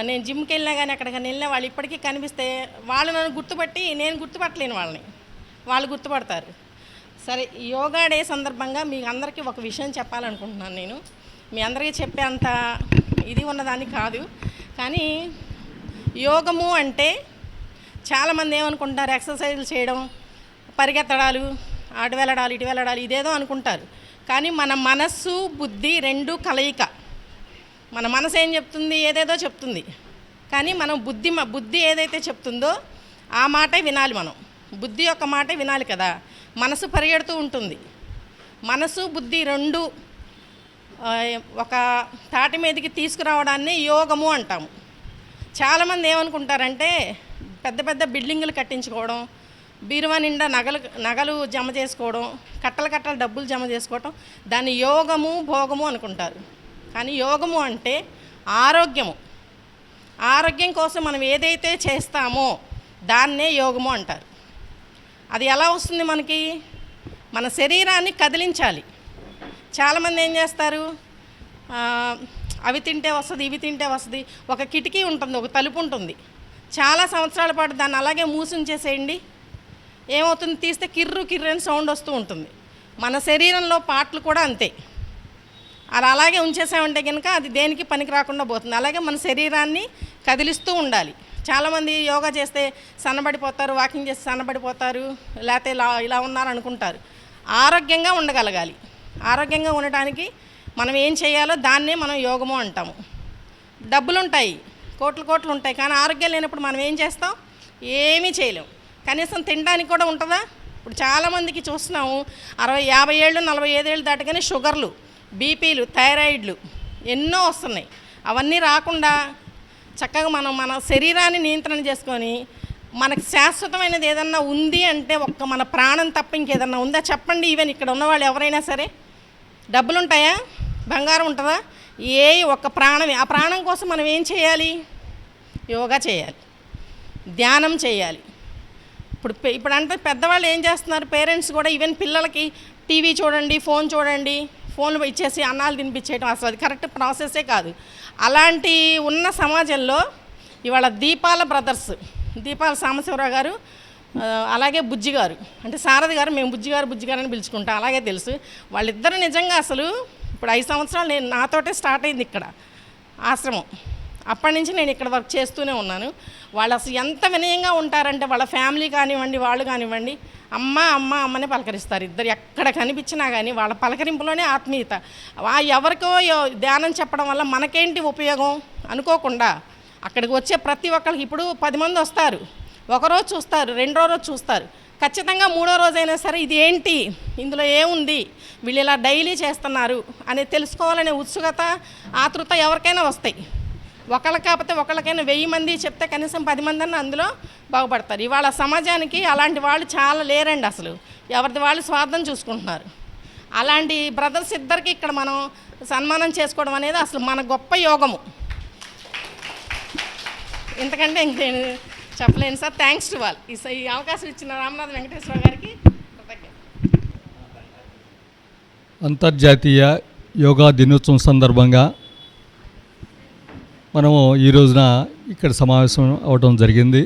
నేను జిమ్కి వెళ్ళినా కానీ ఎక్కడికైనా వెళ్ళినా వాళ్ళు ఇప్పటికీ కనిపిస్తే వాళ్ళు నన్ను గుర్తుపట్టి, నేను గుర్తుపట్టలేను వాళ్ళని, వాళ్ళు గుర్తుపడతారు. సరే, యోగా డే సందర్భంగా మీకు అందరికీ ఒక విషయం చెప్పాలనుకుంటున్నాను. నేను మీ అందరికీ చెప్పే అంత ఇది ఉన్నదాన్ని కాదు, కానీ యోగము అంటే చాలామంది ఏమనుకుంటారు, ఎక్సర్సైజులు చేయడం, పరిగెత్తడాలు, అటు వెళ్ళడాలు ఇటు వెళ్ళడాలు ఇదేదో అనుకుంటారు. కానీ మన మనస్సు బుద్ధి రెండు కలయిక. మన మనసు ఏం చెప్తుంది, ఏదేదో చెప్తుంది, కానీ మనం బుద్ధి ఏదైతే చెప్తుందో ఆ మాటే వినాలి. మనం బుద్ధి యొక్క మాటే వినాలి కదా. మనసు పరిగెడుతూ ఉంటుంది. మనసు బుద్ధి రెండు ఒక తాటి మీదకి తీసుకురావడాన్ని యోగము అంటాము. చాలామంది ఏమనుకుంటారంటే పెద్ద పెద్ద బిల్డింగులు కట్టించుకోవడం, బీరువా నిండా నగలు జమ చేసుకోవడం, కట్టలు డబ్బులు జమ చేసుకోవడం, దాన్ని యోగము భోగము అనుకుంటారు. కానీ యోగము అంటే ఆరోగ్యము. ఆరోగ్యం కోసం మనం ఏదైతే చేస్తామో దాన్నే యోగము అంటారు. అది ఎలా వస్తుంది మనకి? మన శరీరాన్ని కదిలించాలి. చాలామంది ఏం చేస్తారు, అవి తింటే వస్తుంది, ఇవి తింటే వస్తుంది. ఒక కిటికీ ఉంటుంది, ఒక తలుపు ఉంటుంది, చాలా సంవత్సరాల పాటు దాన్ని అలాగే మూసించేసేయండి, ఏమవుతుంది? తీస్తే కిర్రు అని సౌండ్ వస్తూ ఉంటుంది. మన శరీరంలో పార్ట్లు కూడా అంతే. అలా అలాగే ఉంచేసామంటే కనుక అది దేనికి పనికి రాకుండా పోతుంది. అలాగే మన శరీరాన్ని కదిలిస్తూ ఉండాలి. చాలామంది యోగా చేస్తే సన్నబడిపోతారు, వాకింగ్ చేస్తే సన్నబడిపోతారు, లేకపోతే ఇలా ఉన్నారు అనుకుంటారు. ఆరోగ్యంగా ఉండగలగాలి. ఆరోగ్యంగా ఉండటానికి మనం ఏం చేయాలో దాన్నే మనం యోగము అంటాము. డబ్బులు ఉంటాయి, కోట్లు ఉంటాయి, కానీ ఆరోగ్యం లేనప్పుడు మనం ఏం చేస్తాం? ఏమీ చేయలేం. కనీసం తినడానికి కూడా ఉంటుందా? ఇప్పుడు చాలామందికి చూస్తున్నాము 60, 50 ఏళ్ళు, 45 ఏళ్ళు దాటగానే షుగర్లు, బీపీలు, థైరాయిడ్లు ఎన్నో వస్తున్నాయి. అవన్నీ రాకుండా చక్కగా మనం మన శరీరాన్ని నియంత్రణ చేసుకొని, మనకు శాశ్వతమైనది ఏదన్నా ఉంది అంటే ఒక్క మన ప్రాణం తప్ప ఇంకేదన్నా ఉందా చెప్పండి. ఈవెన్ ఇక్కడ ఉన్నవాళ్ళు ఎవరైనా సరే, డబ్బులు ఉంటాయా, బంగారం ఉంటుందా? ఒక్క ప్రాణమే. ఆ ప్రాణం కోసం మనం ఏం చేయాలి? యోగా చేయాలి, ధ్యానం చేయాలి. ఇప్పుడు అంటే పెద్దవాళ్ళు ఏం చేస్తున్నారు, పేరెంట్స్ కూడా ఈవెన్ పిల్లలకి టీవీ చూడండి, ఫోన్లు ఇచ్చేసి అన్నాలు తినిపించేయడం అసలు అది కరెక్ట్ ప్రాసెస్సే కాదు. అలాంటి ఉన్న సమాజంలో ఇవాళ దీపాల బ్రదర్స్, దీపాల సాంబశివరావు గారు, అలాగే బుజ్జి గారు, అంటే సారథి గారు, మేము బుజ్జి గారు అని పిలుచుకుంటాం, అలాగే తెలుసు. వాళ్ళిద్దరూ నిజంగా అసలు ఇప్పుడు 5 సంవత్సరాలు నాతోటే స్టార్ట్ అయింది ఇక్కడ ఆశ్రమం. అప్పటి నుంచి నేను ఇక్కడ వర్క్ చేస్తూనే ఉన్నాను. వాళ్ళు అసలు ఎంత వినయంగా ఉంటారంటే వాళ్ళ ఫ్యామిలీ కానివ్వండి, వాళ్ళు కానివ్వండి, అమ్మనే పలకరిస్తారు. ఇద్దరు ఎక్కడ కనిపించినా కానీ వాళ్ళ పలకరింపులోనే ఆత్మీయత. ఎవరికో ధ్యానం చెప్పడం వల్ల మనకేంటి ఉపయోగం అనుకోకుండా అక్కడికి వచ్చే ప్రతి ఒక్కరికి, ఇప్పుడు 10 మంది వస్తారు, ఒకరోజు చూస్తారు, రెండో రోజు చూస్తారు, ఖచ్చితంగా 3వ రోజైనా సరే ఇది ఏంటి, ఇందులో ఏముంది, వీళ్ళు ఇలా డైలీ చేస్తున్నారు అనేది తెలుసుకోవాలనే ఉత్సుకత, ఆతృత ఎవరికైనా వస్తాయి. ఒకళ్ళకి కాకపోతే ఒకళ్ళకైనా 1000 మంది చెప్తే కనీసం 10 మంది అన్న అందులో బాగుపడతారు. ఇవాళ సమాజానికి అలాంటి వాళ్ళు చాలా లేరండి. అసలు ఎవరిది వాళ్ళు స్వార్థం చూసుకుంటున్నారు. అలాంటి బ్రదర్స్ ఇద్దరికి ఇక్కడ మనం సన్మానం చేసుకోవడం అనేది అసలు మన గొప్ప యోగము. ఎందుకంటే ఇంక నేను చెప్పలేను సార్. Thanks to all. ఈ అవకాశం ఇచ్చిన రామనాథ్ వెంకటేశ్వర గారికి అంతర్జాతీయ యోగా దినోత్సవం సందర్భంగా మనము ఈ రోజున ఇక్కడ సమావేశం అవడం జరిగింది.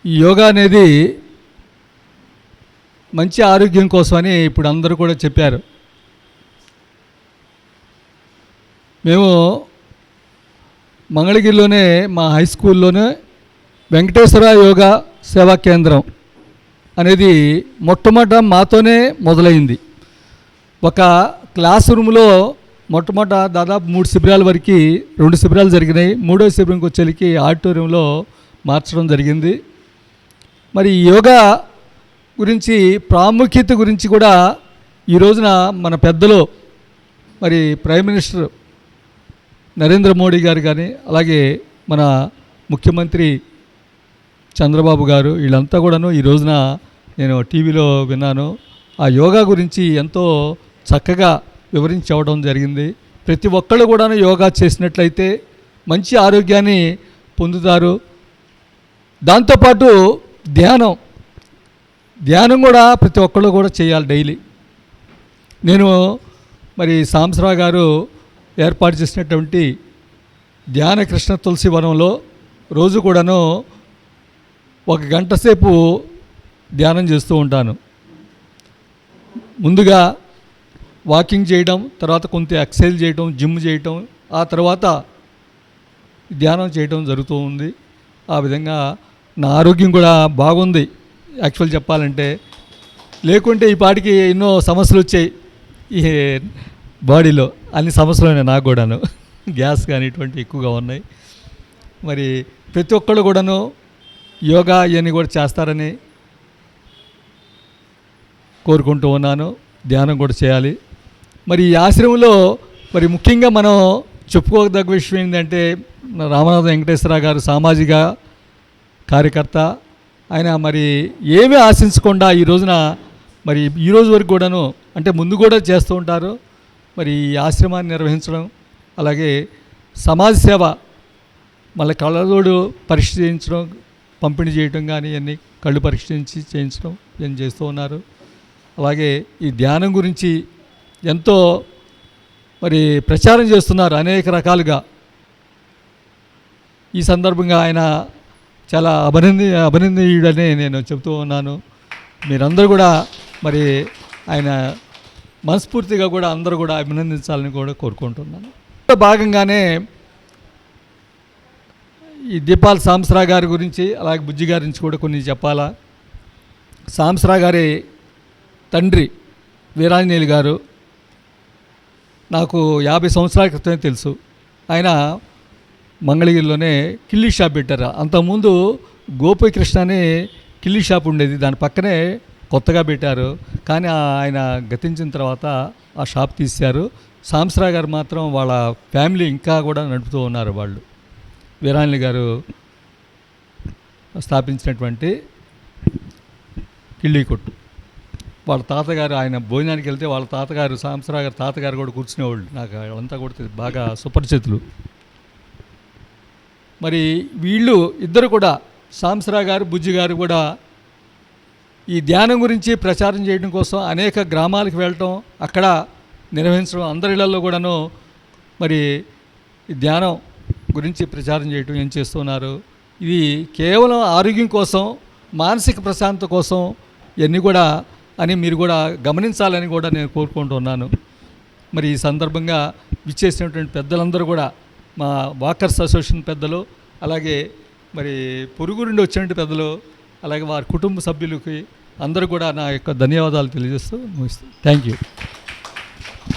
ఈ యోగా అనేది మంచి ఆరోగ్యం కోసమని ఇప్పుడు అందరూ కూడా చెప్పారు. మేము మంగళగిరిలోనే మా హై స్కూల్లోనే వెంకటేశ్వర యోగా సేవా కేంద్రం అనేది మొట్టమొదట మాతోనే మొదలైంది. ఒక క్లాస్ రూమ్లో మొట్టమొదట దాదాపు 3 శిబిరాల వరకు 2 శిబిరాలు జరిగినాయి. 3వ శిబిరంకి వచ్చేకి ఆడిటోరియంలో మార్చడం జరిగింది. మరి యోగా గురించి ప్రాముఖ్యత గురించి కూడా ఈ రోజున మన పెద్దలు మరి ప్రైమ్ మినిస్టర్ నరేంద్ర మోడీ గారు కానీ అలాగే మన ముఖ్యమంత్రి చంద్రబాబు గారు వీళ్ళంతా కూడాను ఈ రోజున నేను టీవీలో విన్నాను. ఆ యోగా గురించి ఎంతో చక్కగా వివరించి ఇవ్వడం జరిగింది. ప్రతి ఒక్కళ్ళు కూడా యోగా చేసినట్లయితే మంచి ఆరోగ్యాన్ని పొందుతారు. దాంతోపాటు ధ్యానం కూడా ప్రతి ఒక్కళ్ళు కూడా చేయాలి డైలీ. నేను మరి సాంబశివరావు గారు ఏర్పాటు చేసినటువంటి ధ్యాన కృష్ణ తులసి వనంలో రోజు కూడాను 1 గంట సేపు ధ్యానం చేస్తూ ఉంటాను. ముందుగా వాకింగ్ చేయడం, తర్వాత కొంత ఎక్సర్సైజ్ చేయడం, జిమ్ చేయటం, ఆ తర్వాత ధ్యానం చేయడం జరుగుతూ ఉంది. ఆ విధంగా నా ఆరోగ్యం కూడా బాగుంది. యాక్చువల్ చెప్పాలంటే లేకుంటే ఈ పాటికి ఎన్నో సమస్యలు వచ్చాయి ఈ బాడీలో. అన్ని సమస్యలు ఉన్నాయి నాకు కూడాను. గ్యాస్ కానీ ఇటువంటి ఎక్కువగా ఉన్నాయి. మరి ప్రతి ఒక్కళ్ళు కూడాను యోగా ఇవన్నీ కూడా చేస్తారని కోరుకుంటూ ఉన్నాను. ధ్యానం కూడా చేయాలి. మరి ఈ ఆశ్రమంలో మరి ముఖ్యంగా మనం చెప్పుకోదగ్గ విషయం ఏంటంటే రామనాథం వెంకటేశ్వర గారు సామాజిక కార్యకర్త. ఆయన మరి ఏమీ ఆశించకుండా ఈ రోజున మరి ఈ రోజు వరకు కూడాను అంటే ముందు కూడా చేస్తూ ఉంటారు. మరి ఈ ఆశ్రమాన్ని నిర్వహించడం, అలాగే సమాజ సేవ, మళ్ళీ కళ్ళజోడు పరీక్ష చేయించడం, పంపిణీ చేయడం కానీ ఇవన్నీ కళ్ళు పరీక్షించి చేయించడం ఇవన్నీ చేస్తూ ఉన్నారు. అలాగే ఈ ధ్యానం గురించి ఎంతో మరి ప్రచారం చేస్తున్నారు అనేక రకాలుగా. ఈ సందర్భంగా ఆయన చాలా అభినందనీయుడని నేను చెబుతూ ఉన్నాను. మీరందరూ కూడా మరి ఆయన మనస్ఫూర్తిగా కూడా అందరూ కూడా అభినందించాలని కూడా కోరుకుంటున్నాను. భాగంగానే ఈ దీపాల సాంబశివరావు గారి గురించి అలాగే బుజ్జి గారి గురించి కూడా కొన్ని చెప్పాలా. సాంబశివరావు గారి తండ్రి వీరాంజనేయులు గారు నాకు 50 సంవత్సరాల క్రితమే తెలుసు. ఆయన మంగళగిరిలోనే కిల్లీ షాప్ పెట్టారు. అంతకుముందు గోపీకృష్ణ అని కిల్లీ షాప్ ఉండేది, దాని పక్కనే కొత్తగా పెట్టారు. కానీ ఆయన గతించిన తర్వాత ఆ షాప్ తీశారు. సాంబశివరావు గారు మాత్రం వాళ్ళ ఫ్యామిలీ ఇంకా కూడా నడుపుతూ ఉన్నారు. వాళ్ళు వీరాంజనేయులు గారు స్థాపించినటువంటి కిల్లీ కొట్టు. వాళ్ళ తాతగారు ఆయన భోజనానికి వెళ్తే వాళ్ళ తాతగారు సాంబశివరావు గారు తాతగారు కూడా కూర్చునేవాళ్ళు. నాకు వాళ్ళంతా కూడా బాగా సుపరిచితులు. మరి వీళ్ళు ఇద్దరు కూడా సాంబశివరావు గారు బుజ్జి గారు కూడా ఈ ధ్యానం గురించి ప్రచారం చేయడం కోసం అనేక గ్రామాలకు వెళ్ళటం, అక్కడ నిర్వహించడం, అందరి ఇళ్లలో కూడాను మరి ఈ ధ్యానం గురించి ప్రచారం చేయటం ఏం చేస్తున్నారు. ఇది కేవలం ఆరోగ్యం కోసం, మానసిక ప్రశాంతత కోసం ఇవన్నీ కూడా అని మీరు కూడా గమనించాలని కూడా నేను కోరుకుంటున్నాను. మరి ఈ సందర్భంగా విచ్చేసినటువంటి పెద్దలందరూ కూడా మా వాకర్స్ అసోసియేషన్ పెద్దలు, అలాగే మరి పొరుగు నుండి వచ్చినటువంటి పెద్దలు, అలాగే వారి కుటుంబ సభ్యులకి అందరూ కూడా నా యొక్క ధన్యవాదాలు తెలియజేస్తూ ముగిస్తాను. Thank you.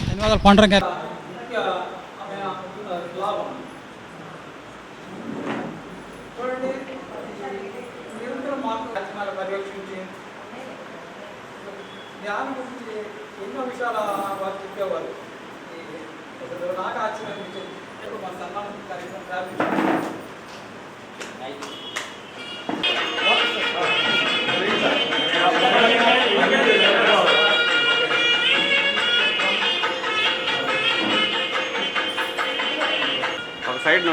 ధన్యవాదాలు పాండురంగ గారు. ధ్యానం గురించి ఎన్నో విషయాలు వారు చెప్పేవారు. నాకు ఆశ్చర్యం అనిపించింది. ఇప్పుడు మన సన్మానం కార్యక్రమం ప్రారంభించారు. ఒక సైడ్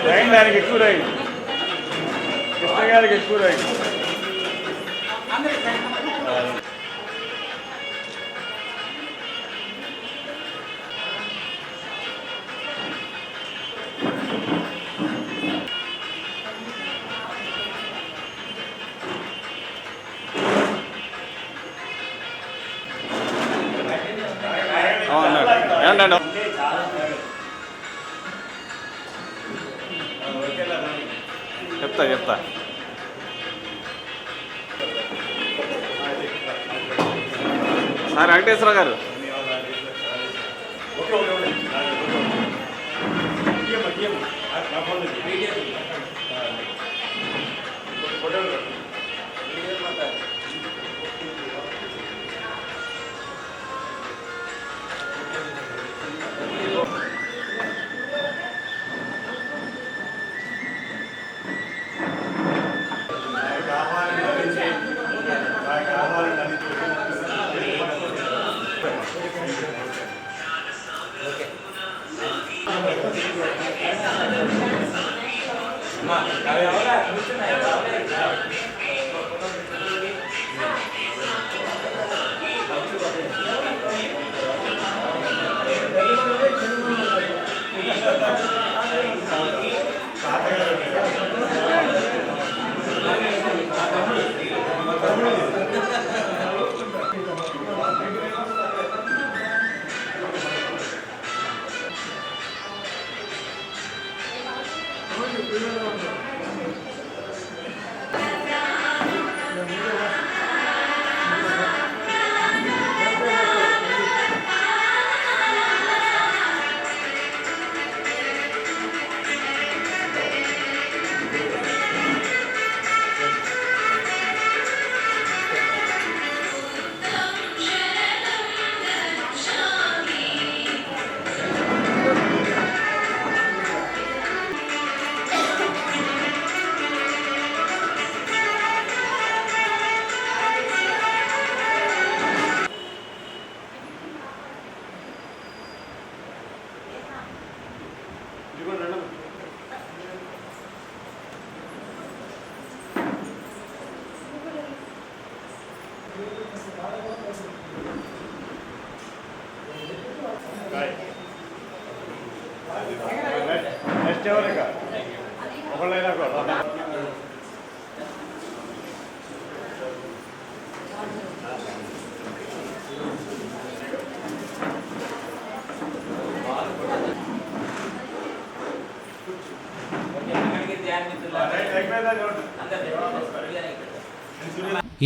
రైన్ దానికి ఎక్కువ రైన్, కృష్ణ గారికి ఎక్కువ రైన్. ఏమన్నా చెప్తా సార్ వెంకటేశ్వర గారు.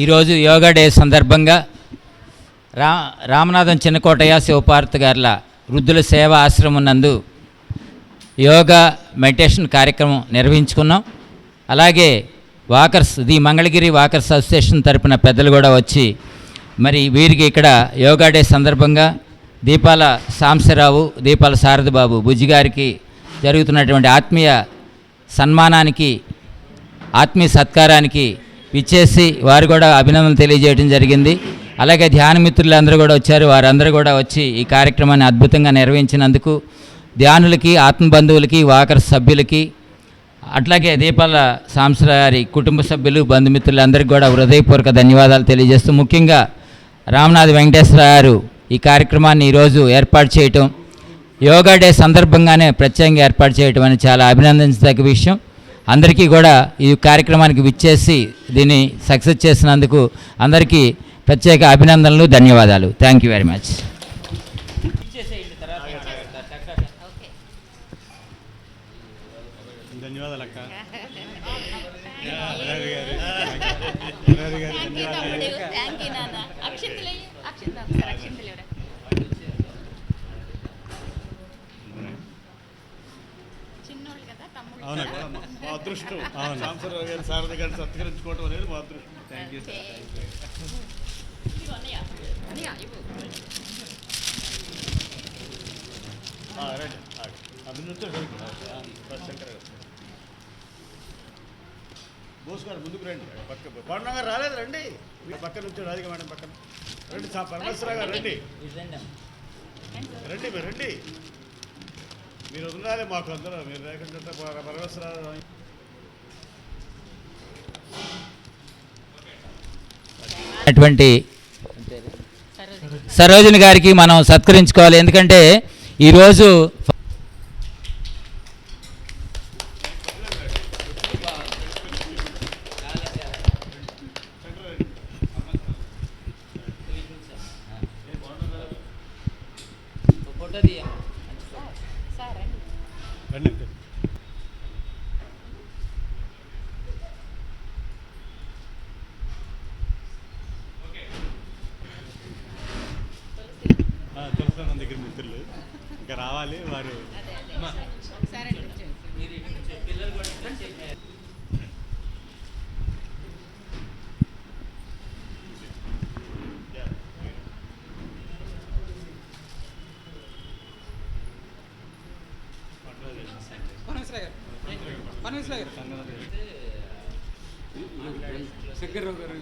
ఈరోజు యోగా డే సందర్భంగా రామనాథం చిన్నకోటయ్య శివపార్వతి గారుల వృద్ధుల సేవా ఆశ్రమం నందు యోగా మెడిటేషన్ కార్యక్రమం నిర్వహించుకున్నాం. అలాగే వాకర్స్ మంగళగిరి వాకర్స్ అసోసియేషన్ తరపున పెద్దలు కూడా వచ్చి మరి వీరికి ఇక్కడ యోగా డే సందర్భంగా దీపాల సాంబశివరావు, దీపాల శారదబాబు బుజ్జి గారికి జరుగుతున్నటువంటి ఆత్మీయ సన్మానానికి, ఆత్మీయ సత్కారానికి విచ్చేసి వారు కూడా అభినందనలు తెలియజేయడం జరిగింది. అలాగే ధ్యాన మిత్రులందరూ కూడా వచ్చారు. వారందరూ కూడా వచ్చి ఈ కార్యక్రమాన్ని అద్భుతంగా నిర్వహించినందుకు ధ్యానులకి, ఆత్మబంధువులకి, వాకర్ సభ్యులకి, అట్లాగే దీపాల సాంబశివరావు గారి కుటుంబ సభ్యులు, బంధుమిత్రులందరికీ కూడా హృదయపూర్వక ధన్యవాదాలు తెలియజేస్తూ, ముఖ్యంగా రామనాథ్ వెంకటేశ్వర గారు ఈ కార్యక్రమాన్ని ఈరోజు ఏర్పాటు చేయటం, యోగా డే సందర్భంగానే ప్రత్యేకంగా ఏర్పాటు చేయటం అని చాలా అభినందించదగ్గ విషయం. అందరికీ కూడా ఈ కార్యక్రమానికి విచ్చేసి దీన్ని సక్సెస్ చేసినందుకు అందరికీ ప్రత్యేక అభినందనలు, ధన్యవాదాలు. Thank you very much. ధన్యవాదాలు అక్క. అవునక్క, మా అదృష్టం. సాంబశివరావు గారు, శారద గారిని సత్కరించుకోవడం అనేది మా అదృష్టం. Thank you sir. రండి, అభినందన బోస్ గారు ముందుకు రండి. పక్క పవన్ గారు రాలేదు, రండి. పక్కన నుంచి రాధిక మేడం పక్కన రండి. పరమేశ్వరరావు గారు రండి, రండి మీరు రండి. మీరు ఉండాలి మాకు అందరూ, మీరు లేకుండా పరమేశ్వరరావు అటువంటి సరోజిని గారికి మనం సత్కరించుకోవాలి. ఎందుకంటే ఈరోజు తులసి దగ్గర మిత్రులు ఇంకా రావాలి వారు. శంకర్రావు గారు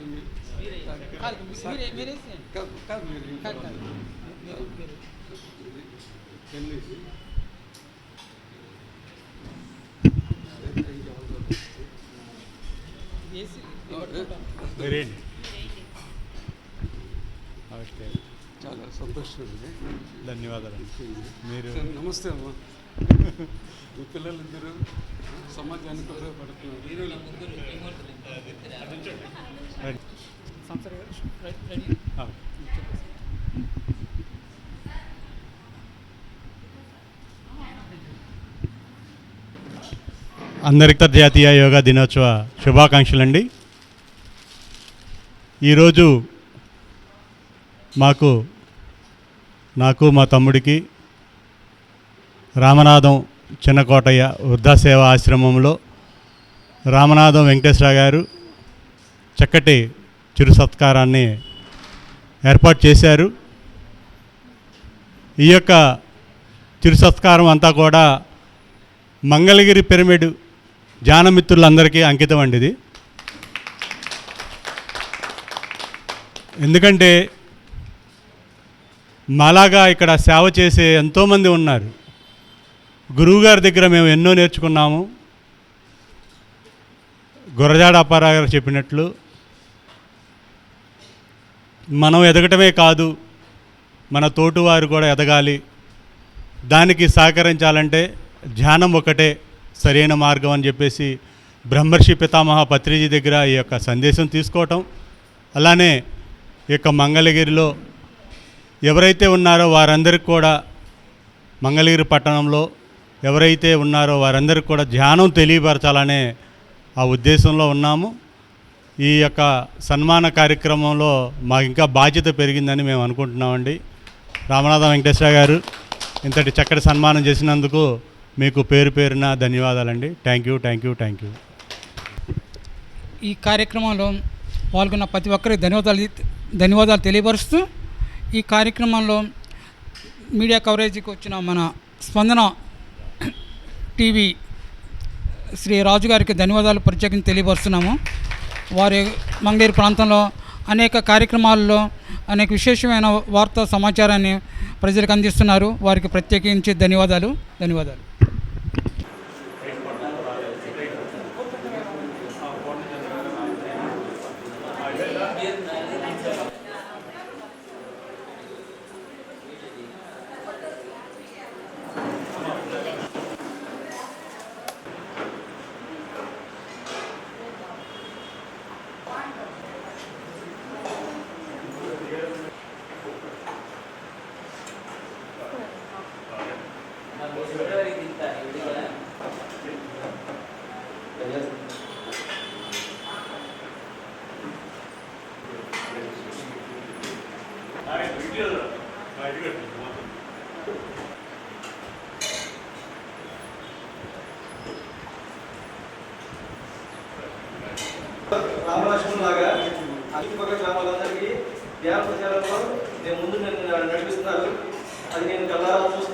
చాలా సంతోషం అండి. ధన్యవాదాలు. మీరు నమస్తే అమ్మా. మీ పిల్లలిద్దరూ సమాజానికి ఉపయోగపడుతున్నారు. అందరికీ అంతర్జాతీయ యోగా దినోత్సవ శుభాకాంక్షలండి. ఈరోజు నాకు మా తమ్ముడికి రామనాథం చిన్నకోటయ్య వృద్ధాసేవ ఆశ్రమంలో రామనాథం వెంకటేశ్వర గారు చక్కటి చిరు సత్కారాన్ని ఏర్పాటు చేశారు. ఈ యొక్క చిరు సత్కారం అంతా కూడా మంగళగిరి పిరమిడ్ ధ్యానమిత్రులందరికీ అంకితం అండి ఇది. ఎందుకంటే మాలాగా ఇక్కడ సేవ చేసే ఎంతోమంది ఉన్నారు. గురువుగారి దగ్గర మేము ఎన్నో నేర్చుకున్నాము. గురజాడ అప్పారావు గారు చెప్పినట్లు మనం ఎదగటమే కాదు, మన తోటివారు కూడా ఎదగాలి. దానికి సహకరించాలంటే ధ్యానం ఒకటే సరైన మార్గం అని చెప్పేసి బ్రహ్మర్షి పితామహ పత్రిజీ దగ్గర ఈ యొక్క సందేశం తీసుకోవటం, అలానే ఈ యొక్క మంగళగిరిలో ఎవరైతే ఉన్నారో వారందరికీ కూడా, మంగళగిరి పట్టణంలో ఎవరైతే ఉన్నారో వారందరికీ కూడా ధ్యానం తెలియపరచాలనే ఆ ఉద్దేశంలో ఉన్నాము. ఈ యొక్క సన్మాన కార్యక్రమంలో మాకు ఇంకా బాధ్యత పెరిగిందని మేము అనుకుంటున్నామండి. రామనాథ వెంకటేశ్వర గారు ఇంతటి చక్కటి సన్మానం చేసినందుకు మీకు పేరు పేరున ధన్యవాదాలండి. Thank you. ఈ కార్యక్రమంలో పాల్గొన్న ప్రతి ఒక్కరికి ధన్యవాదాలు తెలియపరుస్తూ, ఈ కార్యక్రమంలో మీడియా కవరేజీకి వచ్చిన మన స్పందన టీవీ శ్రీ రాజు గారికి ధన్యవాదాలు ప్రత్యేకించి తెలియపరుస్తున్నాము. వారి మంగళగిరి ప్రాంతంలో అనేక కార్యక్రమాల్లో అనేక విశేషమైన వార్తా సమాచారాన్ని ప్రజలకు అందిస్తున్నారు. వారికి ప్రత్యేకించి ధన్యవాదాలు. రామలక్ష్మణ్ లాగా చుట్టుపక్కల గ్రామాలందరికీ ధ్యాన ప్రచారంలో నేను నడిపిస్తున్నారు. అది నేను కళ్ళారా చూస్తున్నాను.